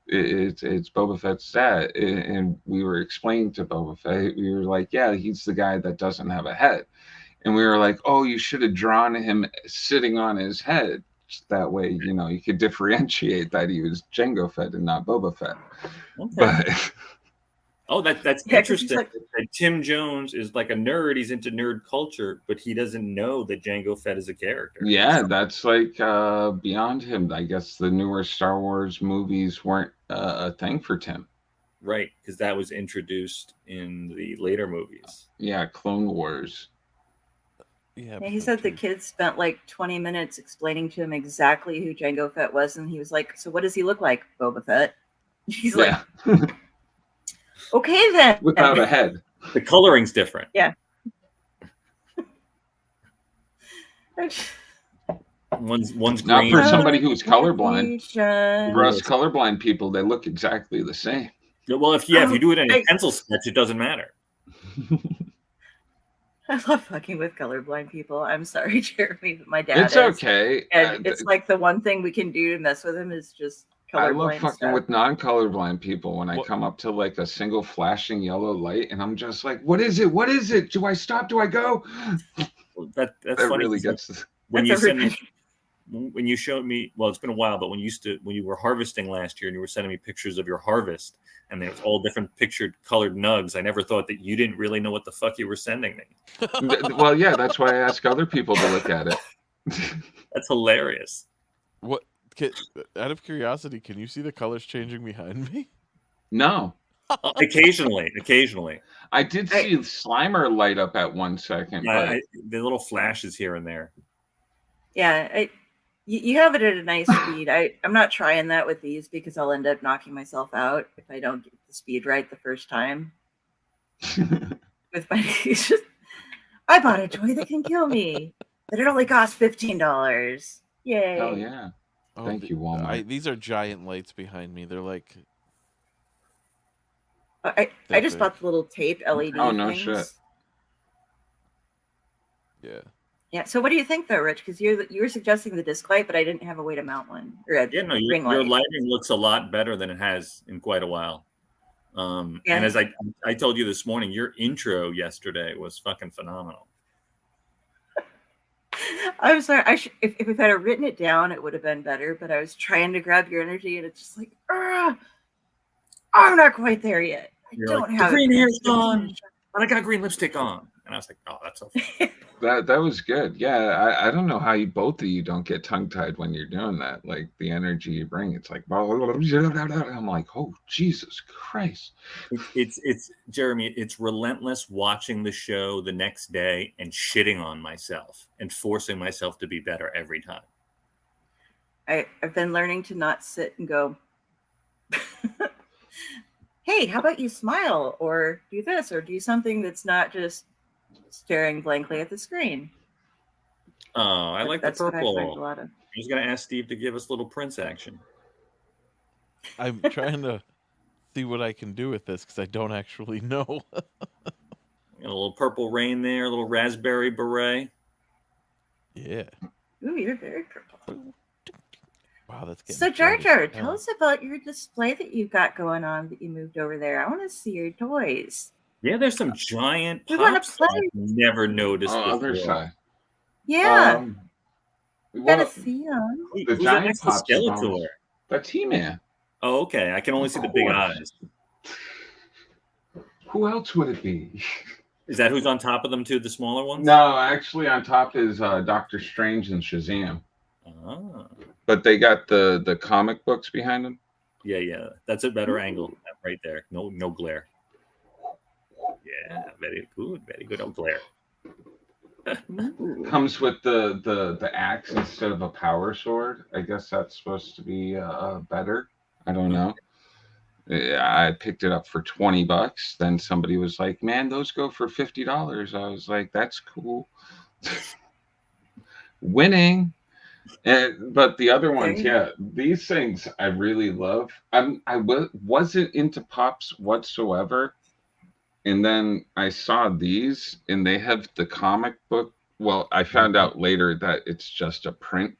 It's Boba Fett's dad." And we were explaining to Boba Fett, we were like, "Yeah, he's the guy that doesn't have a head." And we were like, "Oh, you should have drawn him sitting on his head. That way, you know, you could differentiate that he was Jango Fett and not Boba Fett." Okay. But Oh, that's Yeah, 'cause he's interesting. like- That Tim Jones is like a nerd. He's into nerd culture, but he doesn't know that Jango Fett is a character. Yeah, that's like beyond him. I guess the newer Star Wars movies weren't a thing for Tim. Right, because that was introduced in the later movies. Yeah, Clone Wars. Yeah, Yeah, he said the kids spent like 20 minutes explaining to him exactly who Jango Fett was, and he was like, "So what does he look like, Boba Fett?" He's like, Yeah, "Okay then." without a head. The coloring's different. Yeah. One's Not green. for somebody who's colorblind. Conversation. For us colorblind people, they look exactly the same. Well, if you do it in a I- pencil sketch, it doesn't matter. I love fucking with colorblind people. I'm sorry, Jeremy, but my dad It's is. okay. And it's like the one thing we can do to mess with him is just I colorblind love fucking stuff. with non-colorblind people when I What- come up to like a single flashing yellow light and I'm just like, what is it? What is it? Do I stop? Do I go? That's That funny. really 'cause gets when That's you send me, everybody. when you showed me, well, it's been a while, but when you were harvesting last year and you were sending me pictures of your harvest and there was all different pictured colored nugs, I never thought that you didn't really know what the fuck you were sending me. well, yeah, that's why I ask other people to look at it. That's hilarious. What? Out of curiosity, can you see the colors changing behind me? No. Occasionally. I did see Slimer light up at 1 second. But The little flashes here and there. Yeah, you have it at a nice speed. I'm not trying that with these because I'll end up knocking myself out if I don't get the speed right the first time. With my it's just, I bought a toy that can kill me, but it only costs $15. Yay! Hell yeah. Oh, Thank you, Walmart. These are giant lights behind me. They're like, I just bought the little tape LED Oh, no things. shit. yeah. Yeah. So what do you think though, Rich? Because you were suggesting the disc light, but I didn't have a way to mount one. Or a Yeah, no, ring your light. lighting looks a lot better than it has in quite a while. Yeah. And as I told you this morning, your intro yesterday was fucking phenomenal. I'm sorry. If I had written it down, it would have been better. But I was trying to grab your energy, and it's just like, I'm not quite there yet. I You're don't like, have the green it. hair's gone, but I got green lipstick on. And I was like, oh, that's so funny. That was good. Yeah, I don't know how both of you don't get tongue-tied when you're doing that. Like the energy you bring, it's like, I'm like, oh, Jesus Christ. It's Jeremy, it's relentless watching the show the next day and shitting on myself and forcing myself to be better every time. I've been learning to not sit and go, hey, how about you smile or do this or do something that's not just staring blankly at the screen. Oh, I like the That's what I've learned a purple. lot of. I was going to ask Steve to give us little Prince action. I'm trying to see what I can do with this because I don't actually know. Got a little purple rain there, a little raspberry beret. Yeah. Ooh, you're very purple. Wow, that's getting So Jar bright Jar, as tell hell. us about your display that you've got going on that you moved over there. I want to see your toys. Yeah, there's some giant We wanna pops that play. I've never noticed Oh, other before. side. Yeah, you gotta Well, see them. Who- The who's that giant next to pops Skeletor? that's He-Man. Oh, okay. I can only see the big course. eyes. Who else would it be? Is that who's on top of them too? The smaller ones? No, actually, on top is Doctor Strange and Shazam. Ah, But they got the comic books behind them. yeah. That's a better angle right there. No glare. Yeah, very good. No glare. Ooh. Comes with the axe instead of a power sword. I guess that's supposed to be better. I don't know. Yeah, I picked it up for $20. Then somebody was like, "Man, those go for $50." I was like, "That's cool." Winning. But the other ones, yeah, these things I really love. Wasn't into pops whatsoever, and then I saw these, and they have the comic book. Well, I found out later that it's just a print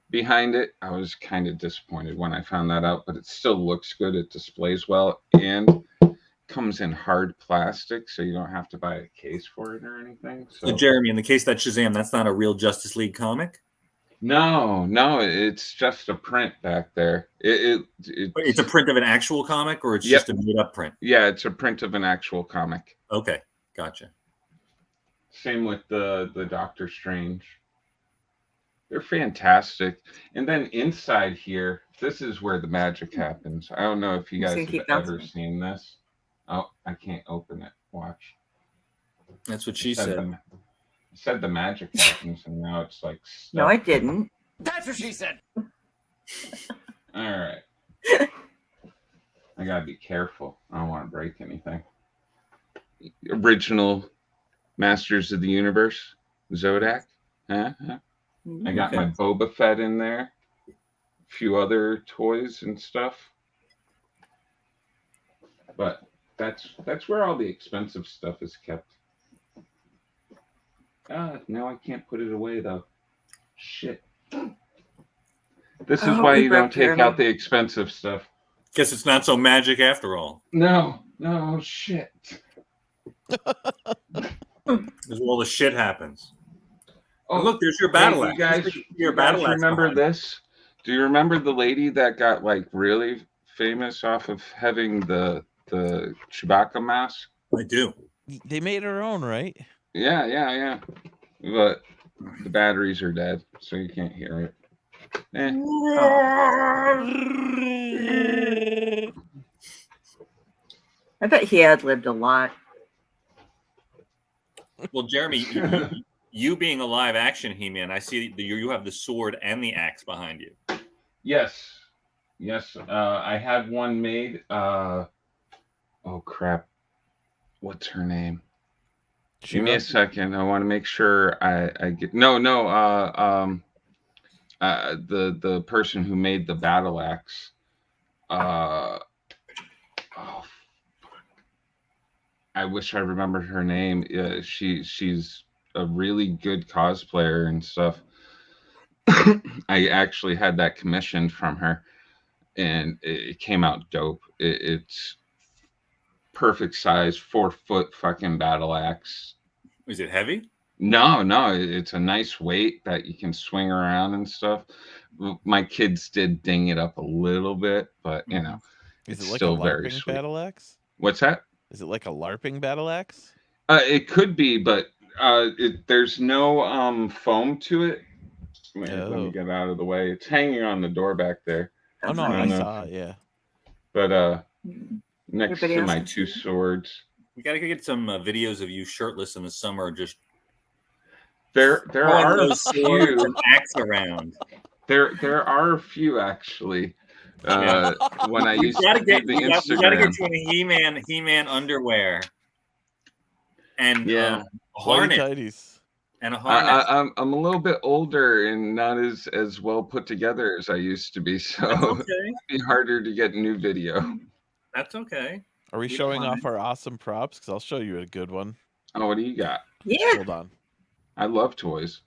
behind it. I was kind of disappointed when I found that out, but it still looks good. It displays well and comes in hard plastic, so you don't have to buy a case for it or anything. So Jeremy, in the case that Shazam, that's not a real Justice League comic? No, it's just a print back there. It's a print of an actual comic, or it's Yep. just a made-up print? Yeah, it's a print of an actual comic. Okay, gotcha. Same with the Doctor Strange. They're fantastic. And then inside here, this is where the magic happens. I don't know if you I'm just guys gonna keep have ever bouncing. seen this. Oh, I can't open it. Watch. That's what she Said said. the, said the magic happens, and now it's like stuff. No, I didn't. That's what she said. All right. I gotta be careful. I don't want to break anything. Original Masters of the Universe, Zodak. Huh? I got my Boba Fett in there. A few other toys and stuff. But that's where all the expensive stuff is kept. Now I can't put it away though. Shit. This is why you don't take out the expensive stuff. Guess it's not so magic after all. No, shit. This is where all the shit happens. Oh, look, there's your battle hey, axe. You guys remember this? Do you remember the lady that got like really famous off of having the Chewbacca mask? I do. They made her own, right? Yeah. But the batteries are dead, so you can't hear it. I bet he had lived a lot. Well, Jeremy, you being a live action He-Man, I see you have the sword and the axe behind you. Yes. I had one made. Oh crap! What's her name? Give me a second. I want to make sure I get. No. The person who made the battle axe. I wish I remembered her name. She's a really good cosplayer and stuff. I actually had that commissioned from her, and it came out dope. It's perfect size, 4-foot fucking battle axe. Is it heavy? No, it's a nice weight that you can swing around and stuff. My kids did ding it up a little bit, but you know, Is it's it like still a very LARPing sweet. battle axe? What's that? Is it like a LARPing battle axe? It could be, but there's no foam to it. Let me get out of the way. It's hanging on the door back there. Oh no, I saw it. Yeah. But next to my two swords. We gotta get some videos of you shirtless in the summer. Just there are a few axe around. There are a few actually. When I used to do the Instagram, we gotta get you in a He-Man underwear. And a harness. And a harness. I'm a little bit older and not as well put together as I used to be, so it'd be harder to get new video. That's okay. Are we showing off our awesome props? Because I'll show you a good one. Oh, what do you got? Yeah. Hold on. I love toys.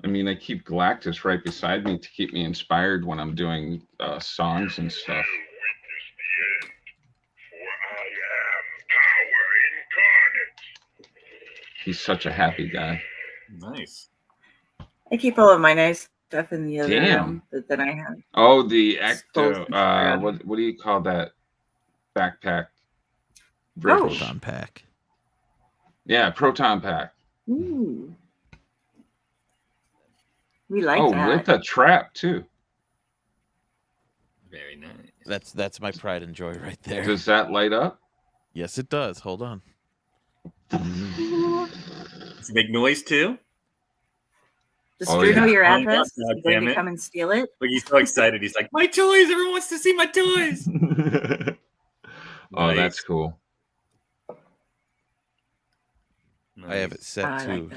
I mean, I keep Galactus right beside me to keep me inspired when I'm doing songs and stuff. He's such a happy guy. Nice. I keep all of my nice stuff in the other room that I have. Oh, the Ecto. What do you call that backpack? Proton pack. Yeah, proton pack. Ooh. We like that. Oh, with a trap too. Very nice. That's my pride and joy right there. Does that light up? Yes, it does. Hold on. Does it make noise too? Does Drew know your address? God, Is he going to come and steal it? Look, he's so excited. He's like, my toys! Everyone wants to see my toys! Oh, that's cool. Nice. I have it set to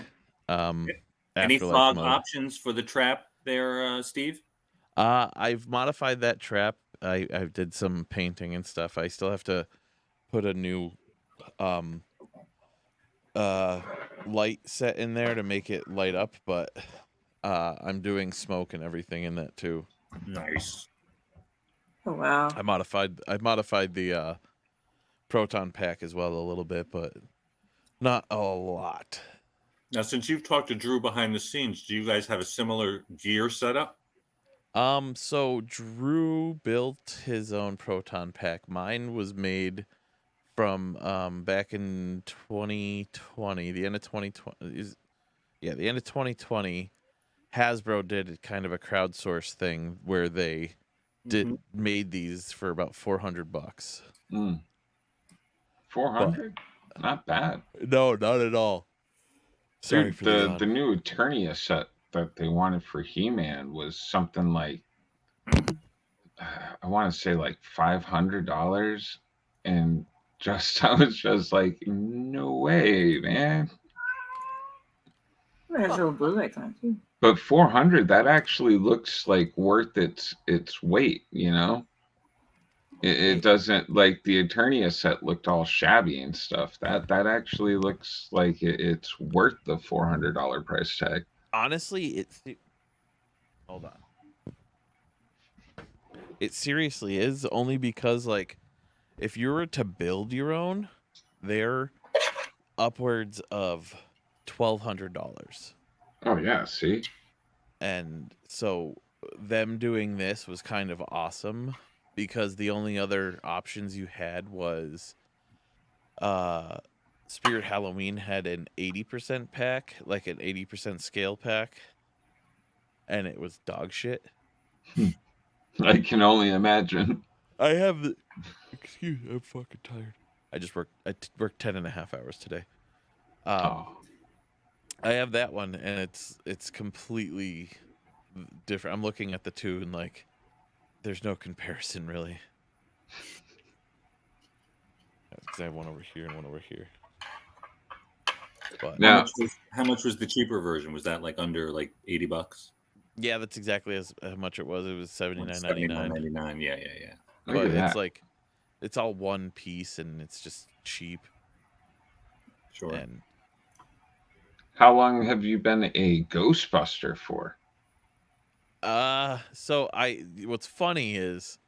any afterlife fog mode. options for the trap there, Steve? I've modified that trap. I did some painting and stuff. I still have to put a new light set in there to make it light up, but I'm doing smoke and everything in that too. Nice. Oh wow. I modified the proton pack as well a little bit, but not a lot. Now, since you've talked to Drew behind the scenes, do you guys have a similar gear setup? So Drew built his own proton pack. Mine was made from back in 2020, the end of 2020 the end of 2020. Hasbro did kind of a crowdsource thing where they made these for about $400. 400? Not bad. No, not at all. Sorry Dude, for the yawn. the new Eternia set that they wanted for He-Man was something like I want to say like $500, and just I was just like, no way, man. It has little blue lights on it too. But 400, that actually looks like worth its weight, you know? It doesn't, like the Eternia set looked all shabby and stuff. That actually looks like it's worth the $400 price tag. Honestly, hold on. It seriously is, only because like if you were to build your own, they're upwards of $1,200. Oh yeah, see? And so them doing this was kind of awesome because the only other options you had was Spirit Halloween had an 80% pack, like an 80% scale pack, and it was dog shit. I can only imagine. I have the excuse me, I'm fucking tired. I worked 10 and a half hours today. I have that one, and it's completely different. I'm looking at the two and like there's no comparison really. Because I have one over here and one over here. But now, how much was the cheaper version? Was that like under like $80? Yeah, that's exactly how much it was. It was $79.99. $79.99. Yeah. But it's like it's all one piece and it's just cheap. Sure. And how long have you been a Ghostbuster for? So what's funny is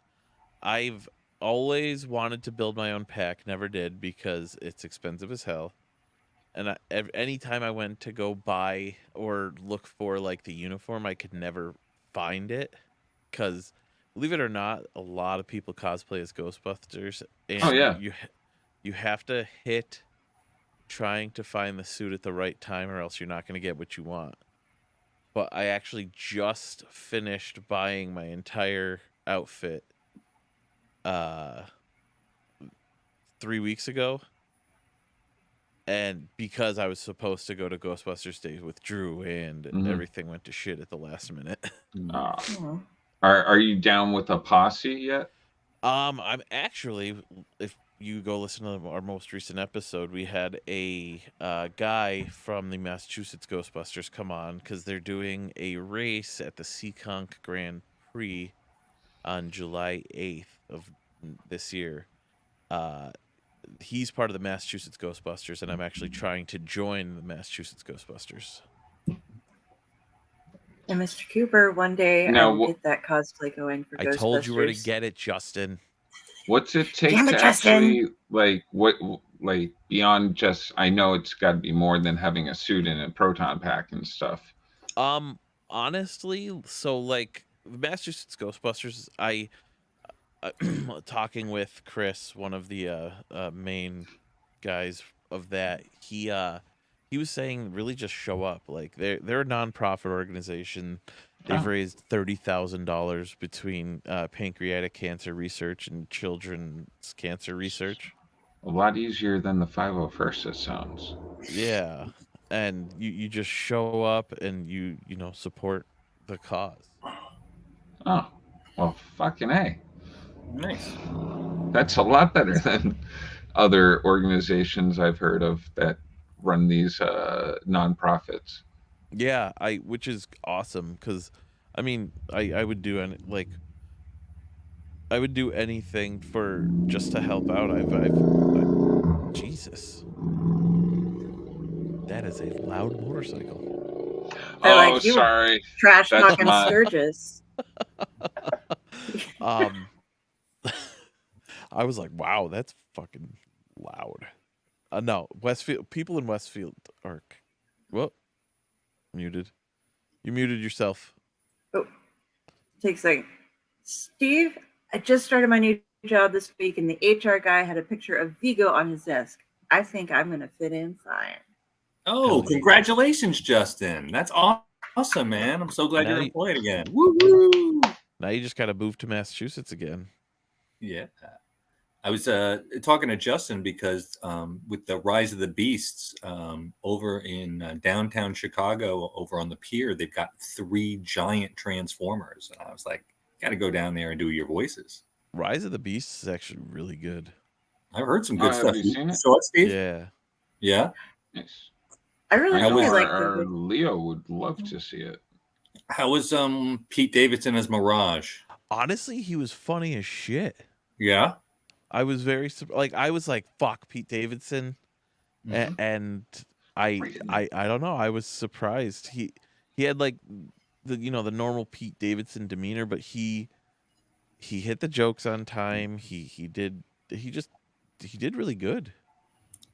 I've always wanted to build my own pack, never did because it's expensive as hell. And anytime I went to go buy or look for like the uniform, I could never find it because, believe it or not, a lot of people cosplay as Ghostbusters, and you have to hit trying to find the suit at the right time, or else you're not going to get what you want. But I actually just finished buying my entire outfit 3 weeks ago. And because I was supposed to go to Ghostbusters Day with Drew, and everything went to shit at the last minute. Are you down with a posse yet? I'm actually, if you go listen to our most recent episode, we had a guy from the Massachusetts Ghostbusters come on because they're doing a race at the Seekonk Grand Prix on July 8th of this year. He's part of the Massachusetts Ghostbusters, and I'm actually trying to join the Massachusetts Ghostbusters. And Mr. Cooper, one day I will get that cosplay going for Ghostbusters. I told you where to get it, Justin. What's it take to actually, like, beyond just, I know it's got to be more than having a suit and a proton pack and stuff. Honestly, so, like, the Massachusetts Ghostbusters, talking with Chris, one of the main guys of that, he was saying really just show up. Like they're a nonprofit organization. They've raised $30,000 between pancreatic cancer research and children's cancer research. A lot easier than the 501st, it sounds. Yeah, and you just show up and you support the cause. Oh, well, fucking A. Nice. That's a lot better than other organizations I've heard of that run these nonprofits. Yeah, which is awesome because, I mean, I would do I would do anything for just to help out. Jesus, that is a loud motorcycle. Sorry. Trash talking Sturgis. I was like, wow, that's fucking loud. No, Westfield, people in Westfield are Well, muted. You muted yourself. Oh, take a second. Steve, I just started my new job this week, and the HR guy had a picture of Vigo on his desk. I think I'm going to fit in fine. Oh, congratulations, Justin. That's awesome, man. I'm so glad you're employed again. Woo-hoo! Now you just got to move to Massachusetts again. Yeah. I was talking to Justin because with the Rise of the Beasts over in downtown Chicago, over on the pier, they've got 3 giant Transformers. And I was like, got to go down there and do your voices. Rise of the Beasts is actually really good. I've heard some good stuff. Have you seen it? Saw it, Steve? Yeah. Yeah? Nice. I really like our Leo would love to see it. How was Pete Davidson as Mirage? Honestly, he was funny as shit. Yeah? I was very I was like, fuck Pete Davidson. Mhm. And I don't know, I was surprised. He had like the the normal Pete Davidson demeanor, but he hit the jokes on time. He did really good.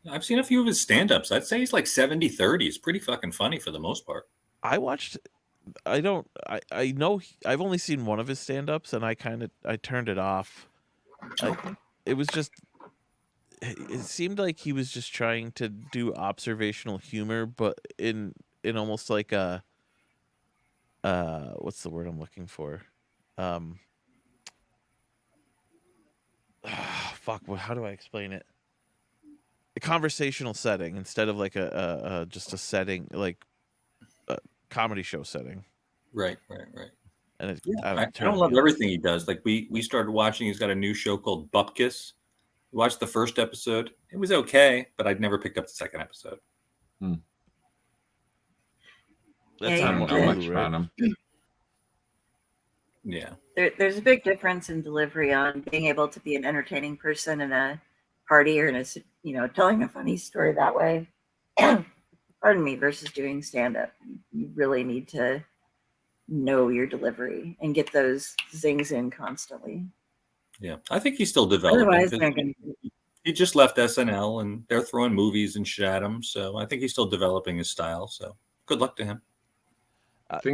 I've seen a few of his stand-ups. I'd say he's like 70-30. He's pretty fucking funny for the most part. I know I've only seen one of his stand-ups, and I turned it off. It was just, it seemed like he was just trying to do observational humor, but in almost like a, what's the word I'm looking for? Fuck, how do I explain it? A conversational setting instead of like just a setting, like a comedy show setting. Right. And I don't love everything he does. Like we started watching. He's got a new show called Bupkis. We watched the first episode. It was okay, but I'd never picked up the second episode. That's I don't know much about him. Yeah. There's a big difference in delivery on being able to be an entertaining person in a party or in a telling a funny story that way. Pardon me, versus doing stand-up. You really need to know your delivery and get those zings in constantly. Yeah, I think he's still developing. Otherwise, he just left SNL, and they're throwing movies and shit at him. So I think he's still developing his style. So good luck to him.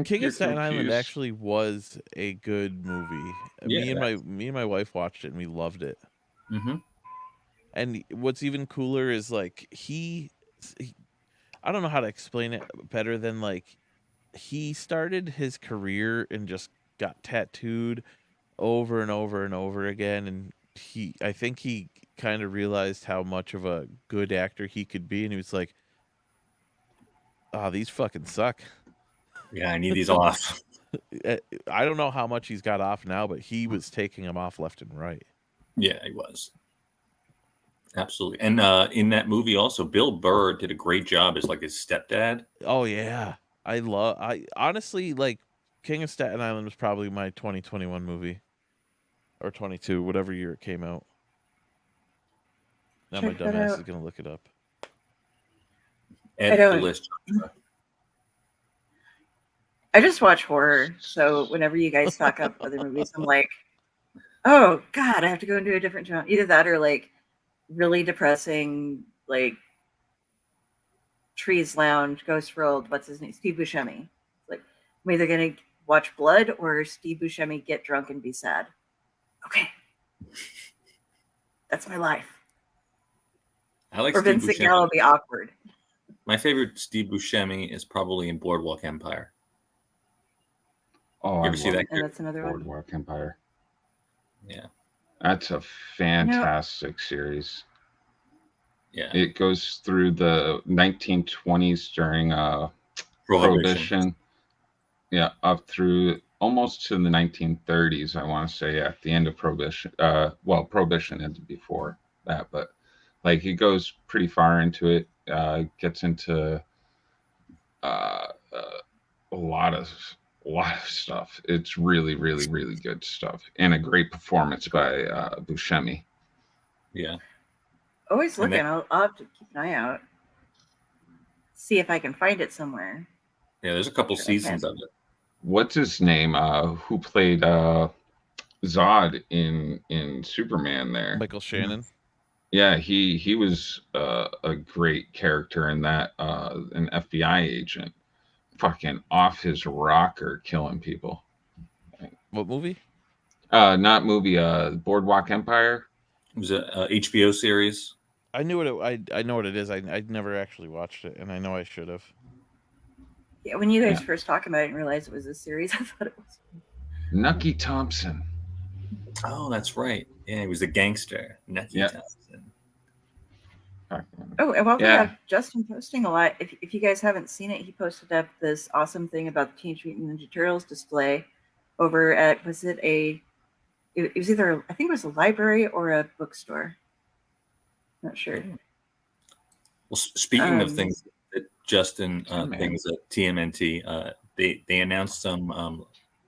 King of Staten Island actually was a good movie. Yeah, me and my wife watched it, and we loved it. Mm-hmm. And what's even cooler is like he I don't know how to explain it better than like he started his career and just got tattooed over and over and over again, and I think he kind of realized how much of a good actor he could be, and he was like, "Oh, these fucking suck. Yeah, I need these off." I don't know how much he's got off now, but he was taking them off left and right. Yeah, he was. Absolutely. And in that movie also, Bill Burr did a great job as like his stepdad. Oh yeah. I honestly, like, King of Staten Island was probably my 2021 movie. Or 22, whatever year it came out. Now my dumbass is gonna look it up. Add to the list. I just watch horror, so whenever you guys talk up other movies, I'm like, oh God, I have to go into a different genre. Either that or like really depressing, like Trees Lounge, Ghost World, what's his name? Steve Buscemi. Like, I'm either gonna watch Blood or Steve Buscemi get drunk and be sad. Okay. That's my life. I like or Steve Vincent Buscemi. Gallo be awkward. My favorite Steve Buscemi is probably in Boardwalk Empire. Oh, you ever see that? And that's another one. Boardwalk Empire. Yeah. That's a fantastic series. Yeah. It goes through the 1920s during Prohibition. Yeah, up through almost to the 1930s, I want to say, at the end of Prohibition. Well, Prohibition ended before that, but like it goes pretty far into it. Gets into a lot of stuff. It's really, really, really good stuff, and a great performance by Buscemi. Yeah. Always looking. I'll have to keep an eye out. See if I can find it somewhere. Yeah, there's a couple seasons of it. What's his name? Who played Zod in Superman there? Michael Shannon. Yeah, he was a great character in that, an FBI agent, fucking off his rocker, killing people. What movie? Not movie. Boardwalk Empire. It was a HBO series. I knew what I know what it is. I never actually watched it, and I know I should have. Yeah, when you guys Yeah. first talked about it and realized it was a series, I thought it was. Nucky Thompson. Oh, that's right. Yeah, he was a gangster. Nucky Yeah. Thompson. Oh, and while we Yeah. have Justin posting a lot, if you guys haven't seen it, he posted up this awesome thing about the Teenage Mutant Ninja Turtles display over at, it was either, I think it was a library or a bookstore. Not sure. Well, speaking of Um, things that Justin Yeah, man. things at TMNT, they announced some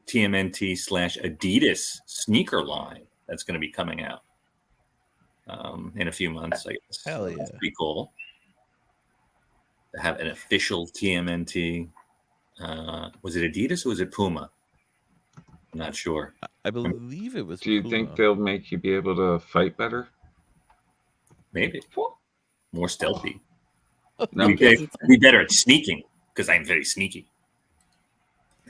TMNT/Adidas sneaker line that's going to be coming out in a few months, I guess. Hell So that's yeah. pretty cool to have an official TMNT. Was it Adidas or was it Puma? I'm not sure. I believe it was. Do you Puma. think they'll make you be able to fight better? Maybe more stealthy. No. Be better at sneaking because I'm very sneaky.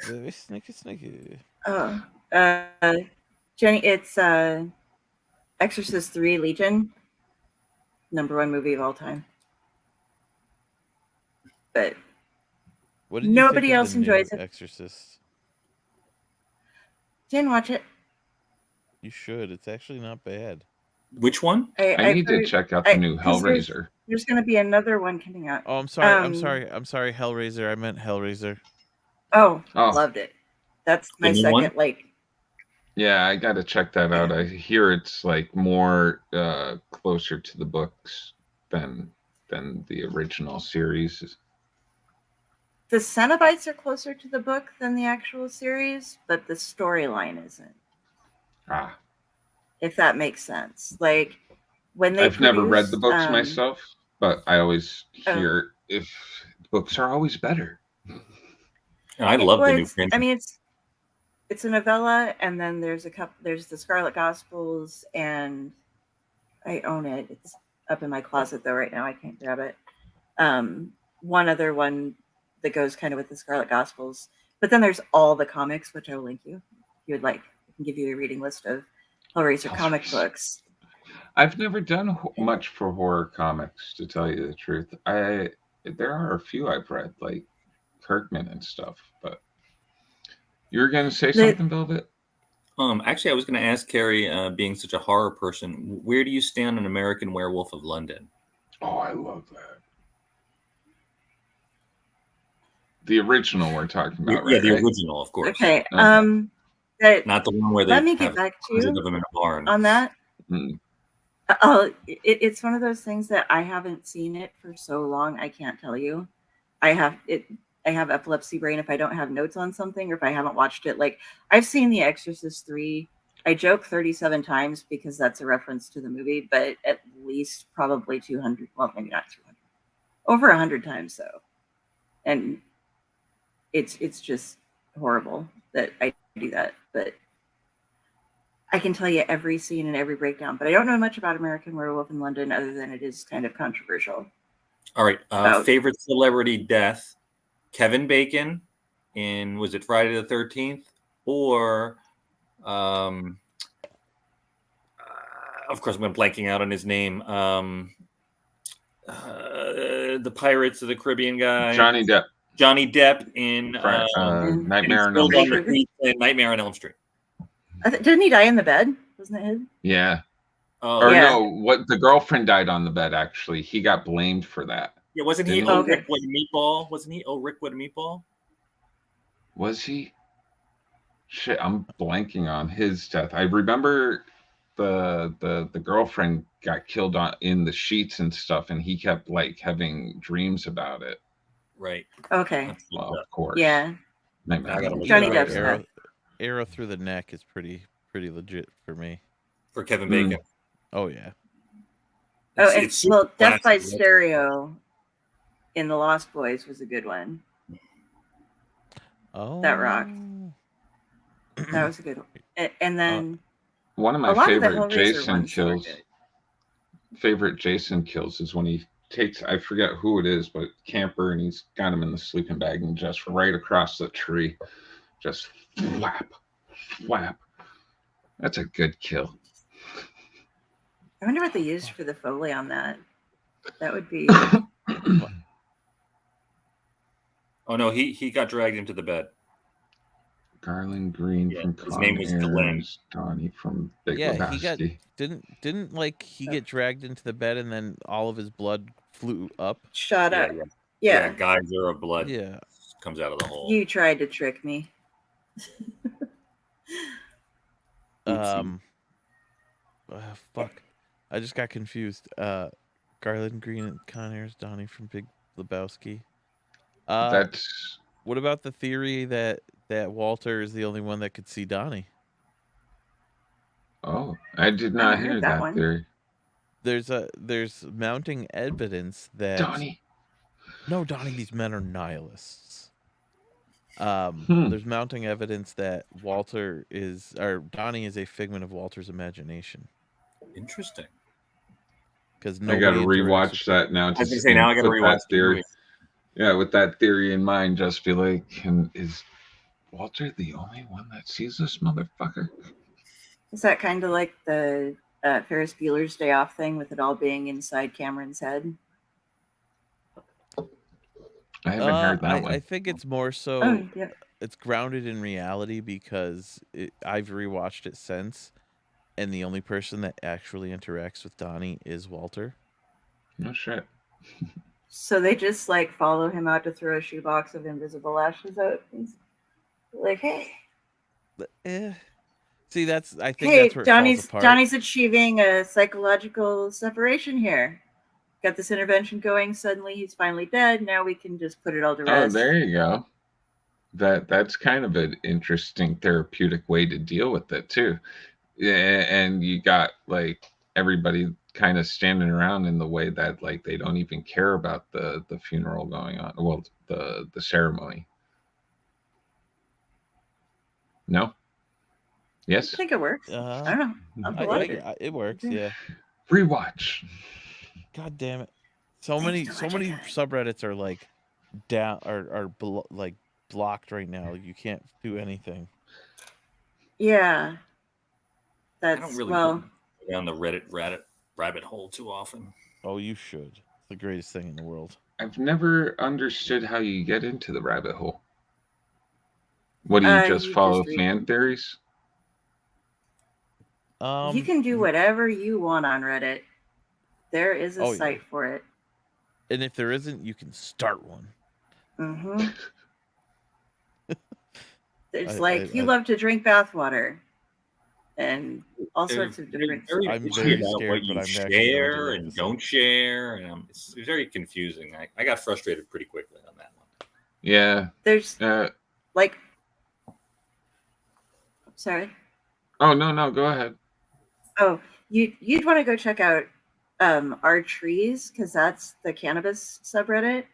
Very sneaky. Oh, Jenny, it's Exorcist 3 Legion, #1 movie of all time. But What did you nobody think of else the new enjoys it. Exorcist? Didn't watch it. You should. It's actually not bad. Which one? I need to check out the new 'cause Hellraiser. There's going to be another one coming out. Oh, I'm sorry. I'm sorry. Hellraiser. I meant Hellraiser. Oh, Oh. loved it. That's my The new second, one? Yeah, I got to check that out. I hear it's like more closer to the books than the original series. The Cenobites are closer to the book than the actual series, but the storyline isn't. Ah, If that makes sense. Like when they I've never read the produced, books myself, but I always hear if books are always better. I love the new print. I mean, it's a novella, and then there's there's the Scarlet Gospels, and I own it. It's up in my closet though right now. I can't grab it. One other one that goes kind of with the Scarlet Gospels, but then there's all the comics, which I will link you if you would like. I can give you a reading list of Hellraiser comic books. I've never done much for horror comics, to tell you the truth. There are a few I've read, like Kirkman and stuff, but you were going to say something, Velvet? Actually, I was going to ask Kari, being such a horror person, where do you stand on American Werewolf of London? Oh, I love that. The original we're talking about, Yeah, right? the original, of course. Okay. Not the one where they let me get have back to 100 you of them in a barn. on that. Mm. It's one of those things that I haven't seen it for so long. I can't tell you. I have epilepsy brain if I don't have notes on something or if I haven't watched it. Like I've seen The Exorcist 3. I joke 37 times because that's a reference to the movie, but at least probably 200. Well, maybe not 200. Over 100 times though. And it's just horrible that I do that. But I can tell you every scene and every breakdown, but I don't know much about American Werewolf in London other than it is kind of controversial. All right. Favorite celebrity death? Kevin Bacon in, was it Friday the 13th? Or, of course, I'm blanking out on his name. The Pirates of the Caribbean guy. Johnny Depp. Johnny Depp in Nightmare on Elm Street. Nightmare on Elm Street. Didn't he die in the bed? Wasn't it him? Yeah. Oh, Or yeah. no, what the girlfriend died on the bed, actually. He got blamed for that. Yeah, wasn't he? Didn't Oh, he? Rick with a meatball. Wasn't he? Oh, Rick with a meatball. Was he? Shit, I'm blanking on his death. I remember the girlfriend got killed in the sheets and stuff, and he kept like having dreams about it. Right. Okay. Well, of course. Yeah. Johnny Depp's arrow through the neck is pretty legit for me. For Kevin Bacon. Oh yeah. Well, Death by Stereo in The Lost Boys was a good one. Oh, that rocked. That was a good one. And then one of my favorite Jason kills. favorite Jason kills is when he takes, I forget who it is, but camper, and he's got him in the sleeping bag and just right across the tree, just flap, flap. That's a good kill. I wonder what they used for the Foley on that. That would be. Oh no, he got dragged into the bed. Garland Green from his name was Glenn. Donnie from Big Yeah, Lebowski. he got didn't like he get dragged into the bed and then all of his blood flew up. Shot up. Yeah, geyser of blood. Yeah, comes out of the hole. You tried to trick me. Fuck. I just got confused. Garland Green and Conner's Donnie from Big Lebowski. That's. What about the theory that Walter is the only one that could see Donnie? Oh, I did not hear that theory. There's mounting evidence that Donnie. No, Donnie, these men are nihilists. There's mounting evidence that Donnie is a figment of Walter's imagination. Interesting. Because I got to rewatch that now. I was going to say, now I got to rewatch that theory. Yeah, with that theory in mind, just be like, is Walter the only one that sees this motherfucker? Is that kind of like the Ferris Bueller's Day Off thing with it all being inside Cameron's head? I haven't heard that one. I think it's more so yeah. It's grounded in reality because I've rewatched it since, and the only person that actually interacts with Donnie is Walter. No shit. So they just like follow him out to throw a shoebox of invisible ashes out. He's like, hey. See, I think that's where it falls apart. Donnie's achieving a psychological separation here. Got this intervention going. Suddenly he's finally dead. Now we can just put it all to rest. Oh, there you go. That's kind of an interesting therapeutic way to deal with it too. Yeah, and you got like everybody kind of standing around in the way that like they don't even care about the funeral going on. Well, the ceremony. No. Yes. I think it works. I don't know. It works. Yeah. Rewatch. God damn it! So many subreddits are like down like blocked right now. You can't do anything. Yeah. I don't really go down the Reddit rabbit hole too often. Oh, you should. It's the greatest thing in the world. I've never understood how you get into the rabbit hole. What do you just follow fan theories? You can do whatever you want on Reddit. There is a site for it. And if there isn't, you can start one. Mm-hmm. It's you love to drink bathwater. And all sorts of different... I'm very scared, but I'm share and don't share. And it's very confusing. I got frustrated pretty quickly on that one. Yeah. There's Sorry. Oh, no, go ahead. Oh, you'd want to go check out Our Trees, because that's the cannabis subreddit.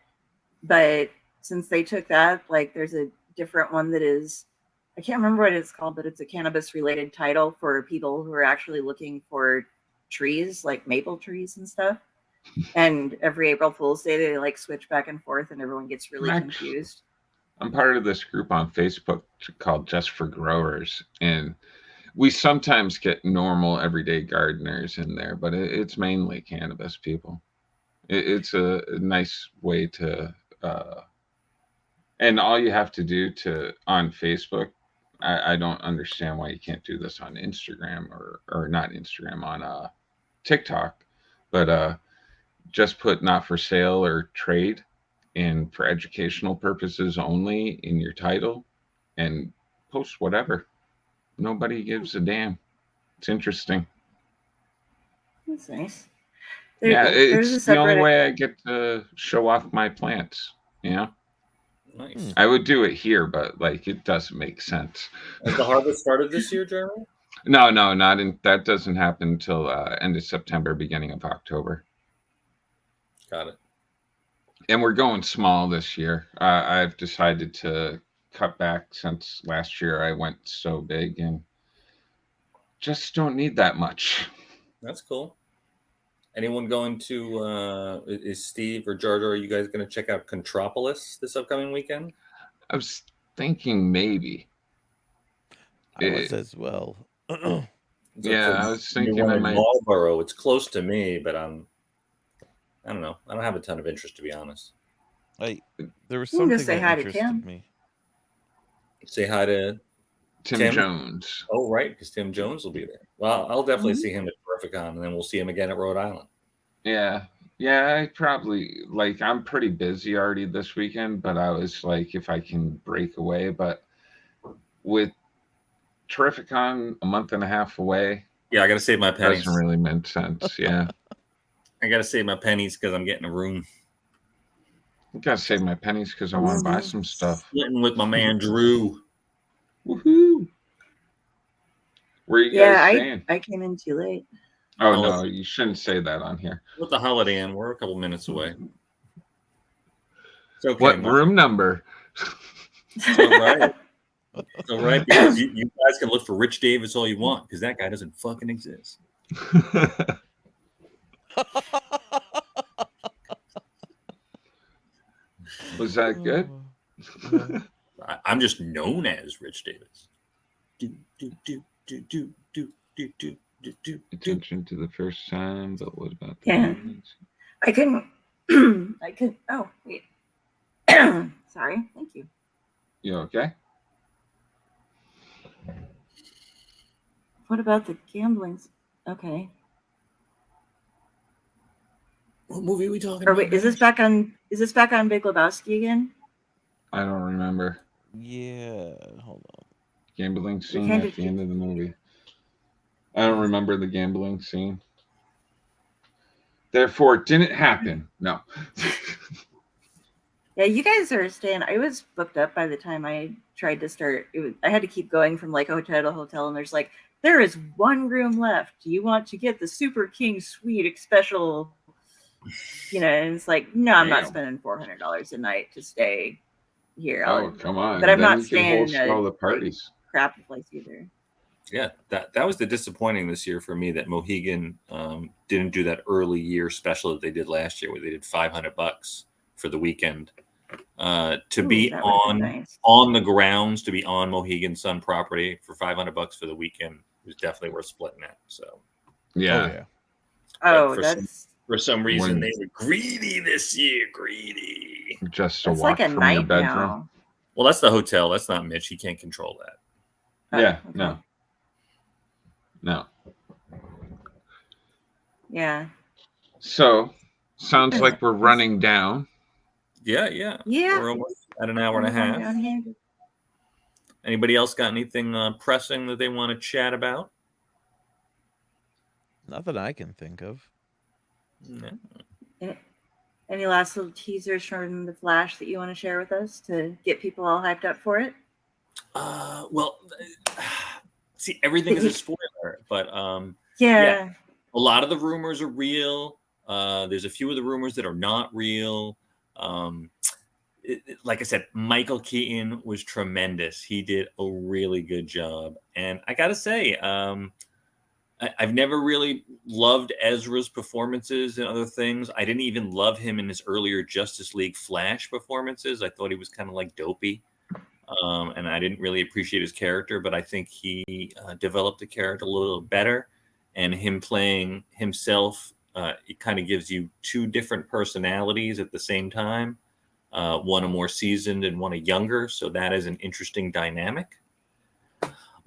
But since they took that, like there's a different one that is, I can't remember what it's called, but it's a cannabis related title for people who are actually looking for trees, like maple trees and stuff. And every April Fool's Day, they like switch back and forth and everyone gets really confused. I'm part of this group on Facebook called Just for Growers. And we sometimes get normal everyday gardeners in there, but it's mainly cannabis people. It's a nice way to, and all you have to do on Facebook, I don't understand why you can't do this on Instagram or not Instagram, on TikTok, but just put not for sale or trade and for educational purposes only in your title and post whatever. Nobody gives a damn. It's interesting. That's nice. It's the only way I get to show off my plants. Nice. I would do it here, but like it doesn't make sense. Has the harvest started this year, Jeremy? No, not in. That doesn't happen until end of September, beginning of October. Got it. And we're going small this year. I've decided to cut back since last year I went so big and just don't need that much. That's cool. Anyone going to? Is Steve or Jar Jar? Are you guys going to check out Contropolis this upcoming weekend? I was thinking maybe. I was as well. Yeah, I was thinking one I in might. Marlboro. It's close to me, but I don't know. I don't have a ton of interest, to be honest. There was You can something just say that hi to interested Tim. me. Say hi to Tim Jones. Oh, right, because Tim Jones will be there. Well, I'll definitely see him at Terrificon, and then we'll see him again at Rhode Island. Yeah. I probably I'm pretty busy already this weekend, but I was like, if I can break away. But with Terrificon a month and a half away, Yeah, I got to save my pennies. Doesn't really make sense. Yeah. I got to save my pennies because I'm getting a room. I gotta save my pennies because I want to buy some stuff. Splitting with my man Drew. Woohoo! Where are you guys Yeah, staying? I came in too late. Oh no, you shouldn't say that on here. With the Holiday Inn, we're a couple minutes away. It's okay, What room number? It's all right. It's all right, because you guys can look for Rich Davis all you want, because that guy doesn't fucking exist. Was that good? I'm just known as Rich Davis. Attention to the first time, but what about the Yeah. moments? I couldn't. I could. Oh wait. Sorry. Thank you. You okay? What about the gambling? Okay. What movie are we talking Or about? wait, is this back on? Is this back on Big Lebowski again? I don't remember. Yeah, hold on. Gambling scene kind at of the end of the movie. I don't remember the gambling scene. Therefore, it didn't happen. No. Yeah, you guys are staying. I was booked up by the time I tried to start. I had to keep going from like hotel to hotel, and there is one room left. Do you want to get the Super King Suite special? And it's like, no, I'm not Damn. spending $400 a night to stay here. Oh, come on. But I'm Then not we can staying host in all a the parties. crappy place either. Yeah, that was the disappointing this year for me, that Mohegan didn't do that early year special that they did last year, where they did $500 for the weekend to be on the grounds, to be on Mohegan Sun property for $500 for the weekend was definitely worth splitting that. So Yeah. For some reason they were greedy this year. Greedy. Just to It's walk like a from your night bedroom. now. Well, that's the hotel. That's not Mitch. He can't control that. Yeah. Okay. No. Yeah. So, sounds like we're running down. Yeah. Yeah. We're almost at an hour and a half. Anybody else got anything pressing that they want to chat about? Nothing I can think of. No. Any last little teasers from The Flash that you want to share with us to get people all hyped up for it? Well, see, everything is a spoiler, but yeah, a lot of the rumors are real. There's a few of the rumors that are not real. Like I said, Michael Keaton was tremendous. He did a really good job. And I got to say, I've never really loved Ezra's performances and other things. I didn't even love him in his earlier Justice League Flash performances. I thought he was kind of like dopey. And I didn't really appreciate his character, but I think he developed the character a little better. And him playing himself, it kind of gives you two different personalities at the same time. One a more seasoned and one a younger. So that is an interesting dynamic.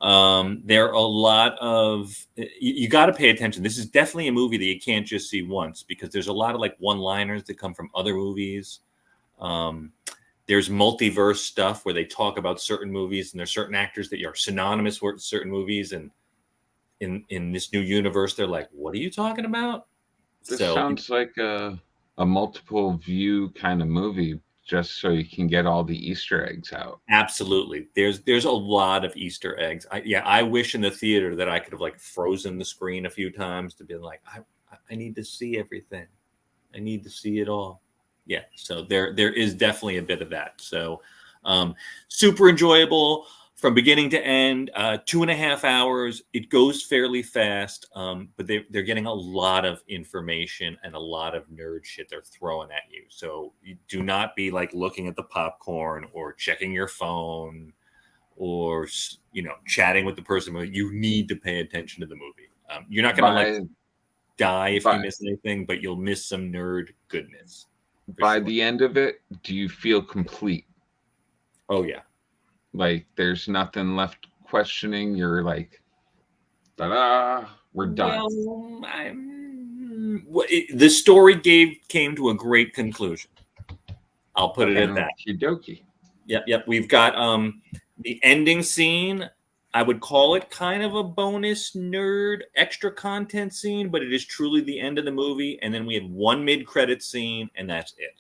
There are a lot of, you got to pay attention. This is definitely a movie that you can't just see once, because there's a lot of like one-liners that come from other movies. There's multiverse stuff where they talk about certain movies, and there's certain actors that are synonymous with certain movies. And in this new universe, they're like, what are you talking about? This sounds like a multiple view kind of movie, just so you can get all the Easter eggs out. Absolutely. There's a lot of Easter eggs. I wish in the theater that I could have like frozen the screen a few times to be like, I need to see everything. I need to see it all. Yeah. So there is definitely a bit of that. So super enjoyable. from beginning to end, 2.5 hours. It goes fairly fast, but they're getting a lot of information and a lot of nerd shit they're throwing at you. So you do not be like looking at the popcorn or checking your phone or chatting with the person. You need to pay attention to the movie. You're not going to die if you miss anything, but you'll miss some nerd goodness. By the end of it, do you feel complete? Oh yeah. Like there's nothing left questioning. You're like, ta-da, we're done. Well, the story came to a great conclusion. I'll put it at that. Okie-dokie. Yep. We've got the ending scene. I would call it kind of a bonus nerd extra content scene, but it is truly the end of the movie. And then we have one mid-credit scene, and that's it.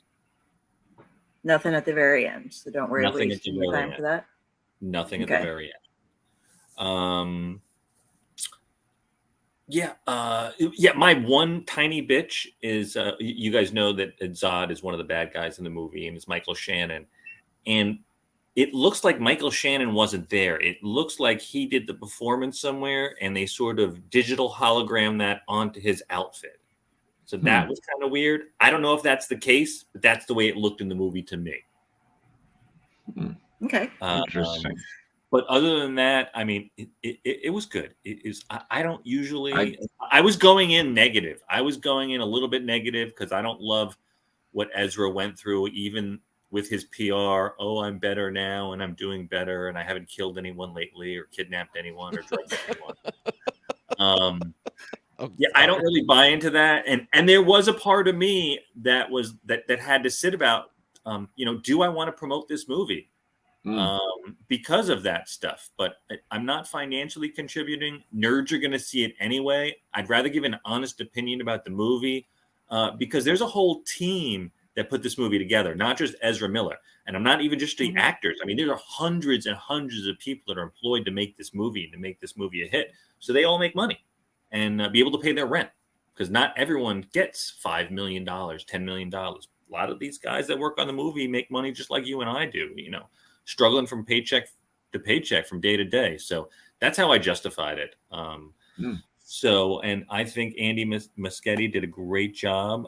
Nothing at the very end, so don't worry. Nothing at the very time end. For that. Nothing at the very end. My one tiny bitch is you guys know that Zod is one of the bad guys in the movie, and it's Michael Shannon. And it looks like Michael Shannon wasn't there. It looks like he did the performance somewhere, and they sort of digital hologram that onto his outfit. So that was kind of weird. I don't know if that's the case, but that's the way it looked in the movie to me. Okay. Interesting. But other than that, I mean, it was good. It is. I don't usually. I was going in negative. I was going in a little bit negative because I don't love what Ezra went through, even with his PR. Oh, I'm better now, and I'm doing better, and I haven't killed anyone lately, or kidnapped anyone, or drugged anyone. I don't really buy into that. And there was a part of me that had to sit about, do I want to promote this movie? Because of that stuff, but I'm not financially contributing. Nerds are going to see it anyway. I'd rather give an honest opinion about the movie because there's a whole team that put this movie together, not just Ezra Miller. And I'm not even just the actors. I mean, there are hundreds and hundreds of people that are employed to make this movie and to make this movie a hit. So they all make money and be able to pay their rent because not everyone gets $5 million, $10 million. A lot of these guys that work on the movie make money just like you and I do, struggling from paycheck to paycheck from day to day. So that's how I justified it. So, and I think Andy Muschietti did a great job.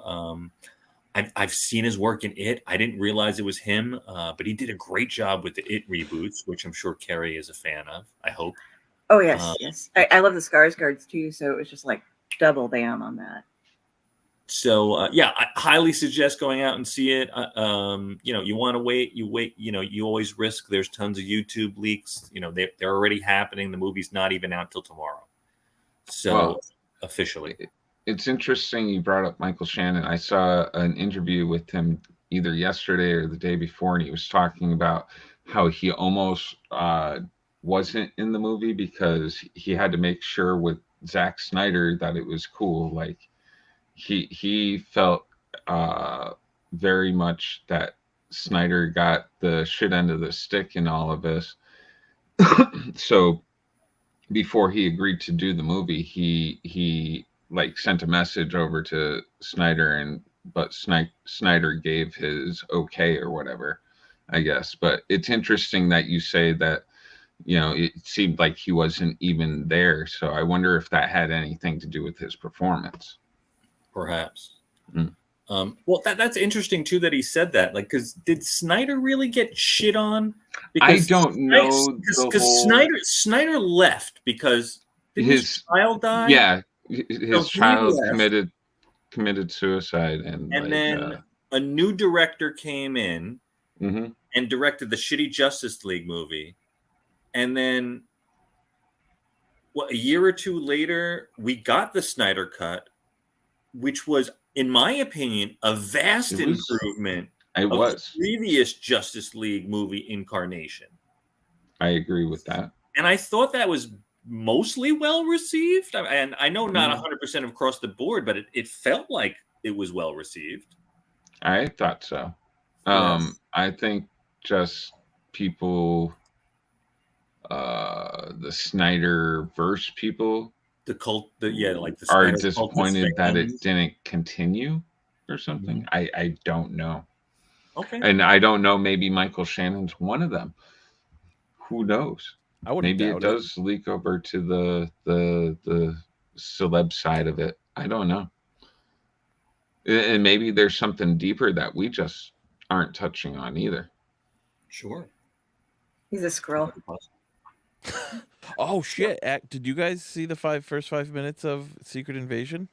I've seen his work in It. I didn't realize it was him, but he did a great job with the It reboots, which I'm sure Kari is a fan of, I hope. Oh, yes, yes. I love the Skarsgårds too, so it was just like double bam on that. So, I highly suggest going out and see it. You want to wait, you wait, you always risk. There's tons of YouTube leaks. They're already happening. The movie's not even out till tomorrow. So officially. It's interesting you brought up Michael Shannon. I saw an interview with him either yesterday or the day before, and he was talking about how he almost wasn't in the movie because he had to make sure with Zack Snyder that it was cool. Like, he felt very much that Snyder got the shit end of the stick in all of this. So before he agreed to do the movie, he like sent a message over to Snyder, but Snyder gave his okay or whatever, I guess. But it's interesting that you say that, it seemed like he wasn't even there. So I wonder if that had anything to do with his performance. Perhaps. Well, that's interesting too that he said that. Like, because did Snyder really get shit on? I don't know. Because Snyder left because his child died. Yeah, his child committed suicide, and then a new director came in and directed the shitty Justice League movie, and then a year or two later, we got the Snyder Cut, which was, in my opinion, a vast improvement of the previous Justice League movie incarnation. I agree with that. And I thought that was mostly well received. And I know not 100% across the board, but it felt like it was well received. I thought so. Yes. I think just people, the Snyderverse people, are disappointed that it didn't continue or something. I don't know. Okay. And I don't know, maybe Michael Shannon's one of them. Who knows? I wouldn't Maybe it doubt does leak over to the celeb side of it. I don't know. And maybe there's something deeper that we just aren't touching on either. Sure. He's a squirrel. Oh shit! Did you guys see the first 5 minutes of Secret Invasion?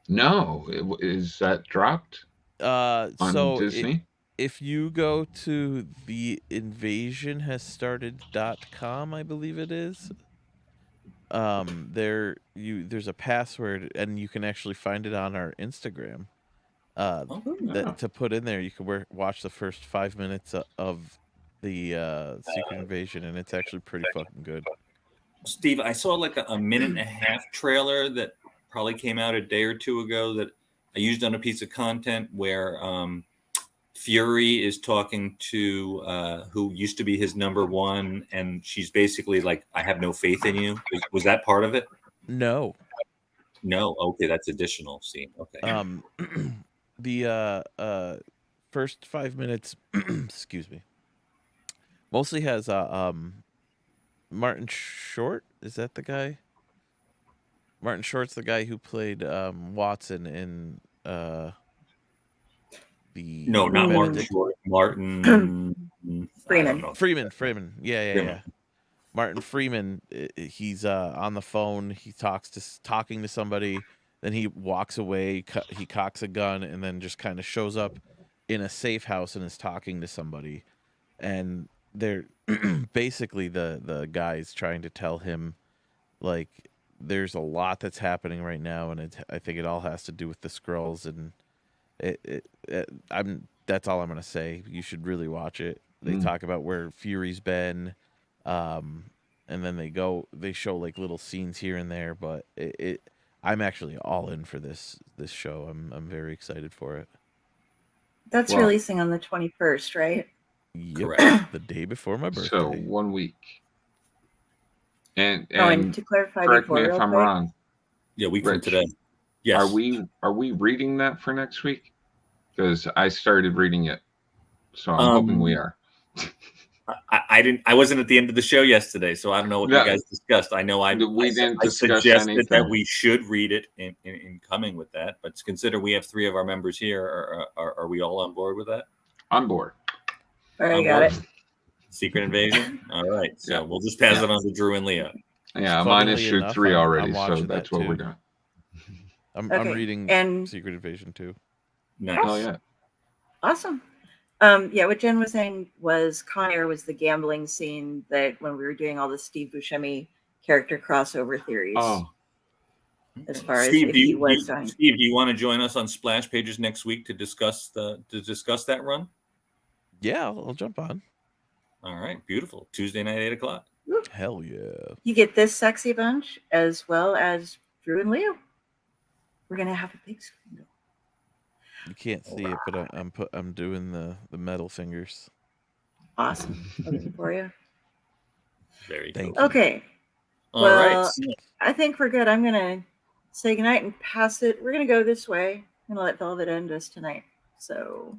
No, is that dropped on So Disney? if you go to the invasionhasstarted.com, I believe it is, there's a password and you can actually find it on our Instagram. That to put in there, you can watch the first 5 minutes of the Secret Invasion, and it's actually pretty fucking good. Steve, I saw like a minute and a half trailer that probably came out a day or two ago that I used on a piece of content where Fury is talking to who used to be his number one, and she's basically like, "I have no faith in you." Was that part of it? No. Okay, that's additional scene. Okay. The first 5 minutes, excuse me, mostly has Martin Short. Is that the guy? Martin Short's the guy who played Watson in the No, not Martin Short. Martin Freeman. Freeman. Yeah. Martin Freeman. He's on the phone. He talking to somebody. Then he walks away. He cocks a gun, and then just kind of shows up in a safe house and is talking to somebody. And they're basically the guy's trying to tell him, like, there's a lot that's happening right now, and I think it all has to do with the Skrulls, and that's all I'm gonna say. You should really watch it. They talk about where Fury's been, and then they show like little scenes here and there, but I'm actually all in for this show. I'm very excited for it. That's releasing on the 21st, right? Yep. Correct. The day before my birthday. So 1 week. And to clarify, correct me if I'm wrong. Yeah, week from today. Yes. Are we reading that for next week? Because I started reading it, so I'm hoping we are. I wasn't at the end of the show yesterday, so I don't know what you guys discussed. I know we didn't discuss suggested anything. that we should read it in coming with that, but consider we have 3 of our members here. Are we all on board with that? On board. All right, got it. Secret Invasion. All right, so we'll just pass it on to Drew and Leah. Yeah, I'm on issue 3 already, so that's what we're doing. I'm reading Secret Invasion too. Nice. Oh yeah. Awesome. What Jen was saying was Con Air was the gambling scene that when we were doing all the Steve Buscemi character crossover theories. Oh. As far Steve, as do you want to join us on Splash Pages next week to discuss that run? Yeah, I'll jump on. All right, beautiful. Tuesday night, 8:00. Hell yeah. You get this sexy bunch as well as Drew and Leo. We're gonna have a big screen. You can't see it, but I'm doing the metal fingers. Awesome. Looking for you. Very cool. Okay. All right. I think we're good. I'm gonna say goodnight and pass it. We're gonna go this way. I'm gonna let Velvet end us tonight. So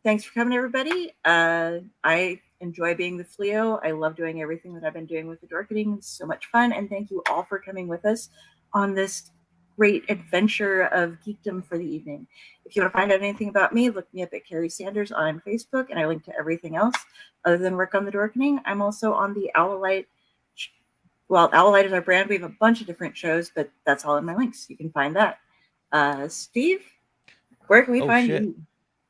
thanks for coming, everybody. I enjoy being the Fleo. I love doing everything that I've been doing with the Dorkening. It's so much fun. And thank you all for coming with us on this great adventure of geekdom for the evening. If you want to find out anything about me, look me up at Kari Sanders on Facebook, and I link to everything else other than work on the Dorkening. I'm also on the Owlite. Well, Owlite is our brand. We have a bunch of different shows, but that's all in my links. You can find that. Steve, where can we find you?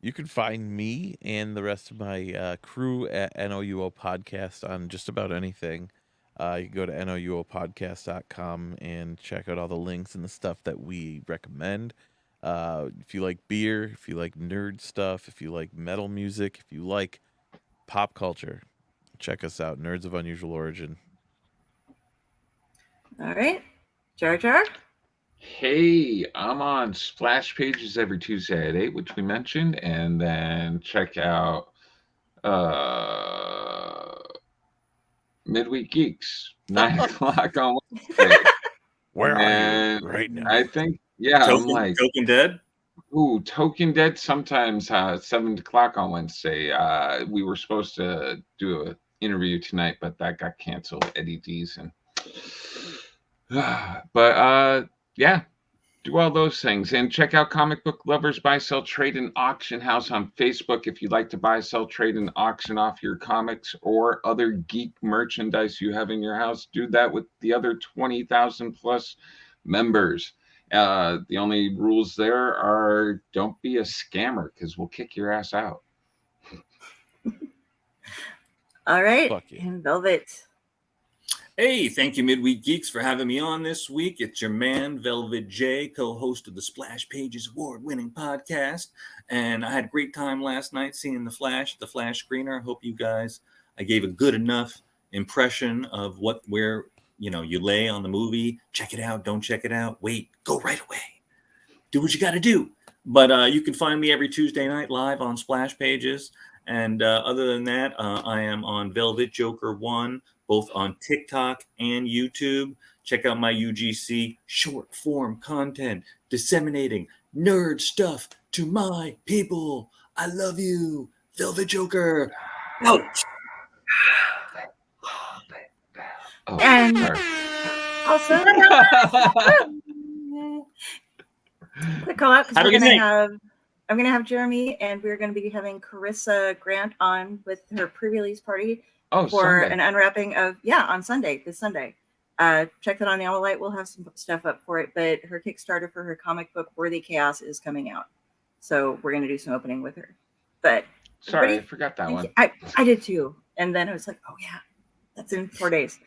You can find me and the rest of my crew at NOUO Podcast on just about anything. You can go to nouopodcast.com and check out all the links and the stuff that we recommend. If you like beer, if you like nerd stuff, if you like metal music, if you like pop culture, check us out. Nerds of Unusual Origin. All right. Jar Jar? Hey, I'm on Splash Pages every Tuesday at 8, which we mentioned, and then check out Midweek Geeks, 9 o'clock on Wednesday. Where are you right now? I think, Token Dead? Ooh, Token Dead sometimes 7 o'clock on Wednesday. We were supposed to do a interview tonight, but that got canceled. Eddie D's and but yeah, do all those things and check out Comic Book Lovers Buy, Sell, Trade, and Auction House on Facebook if you'd like to buy, sell, trade, and auction off your comics or other geek merchandise you have in your house. Do that with the other 20,000 plus members. The only rules there are don't be a scammer because we'll kick your ass out. All right. Fuck you. And Velvet. Hey, thank you, Midweek Geeks, for having me on this week. It's your man, Velvet J, co-host of the Splash Pages award-winning podcast. And I had a great time last night seeing the Flash screener. I hope you guys, I gave a good enough impression of where you lay on the movie. Check it out, don't check it out. Wait, go right away. Do what you got to do. But you can find me every Tuesday night live on Splash Pages. And other than that, I am on Velvet Joker 1, both on TikTok and YouTube. Check out my UGC short form content, disseminating nerd stuff to my people. I love you, Velvet Joker. Out. Oh, And sorry. also, quick call out because Have a good night. I'm gonna have Jeremy and we're gonna be having Carissa Grant on with her pre-release party Oh, for Sunday. an unwrapping of on Sunday, this Sunday. Check that on the Owl Light. We'll have some stuff up for it, but her Kickstarter for her comic book Worthy Chaos is coming out, so we're gonna do some opening with her. But Sorry, I everybody, forgot that one. I did too, and then I was like, oh yeah, that's in 4 days.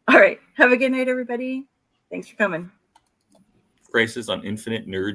All right, have a good night, everybody. Thanks for coming. Graces on Infinite Nerd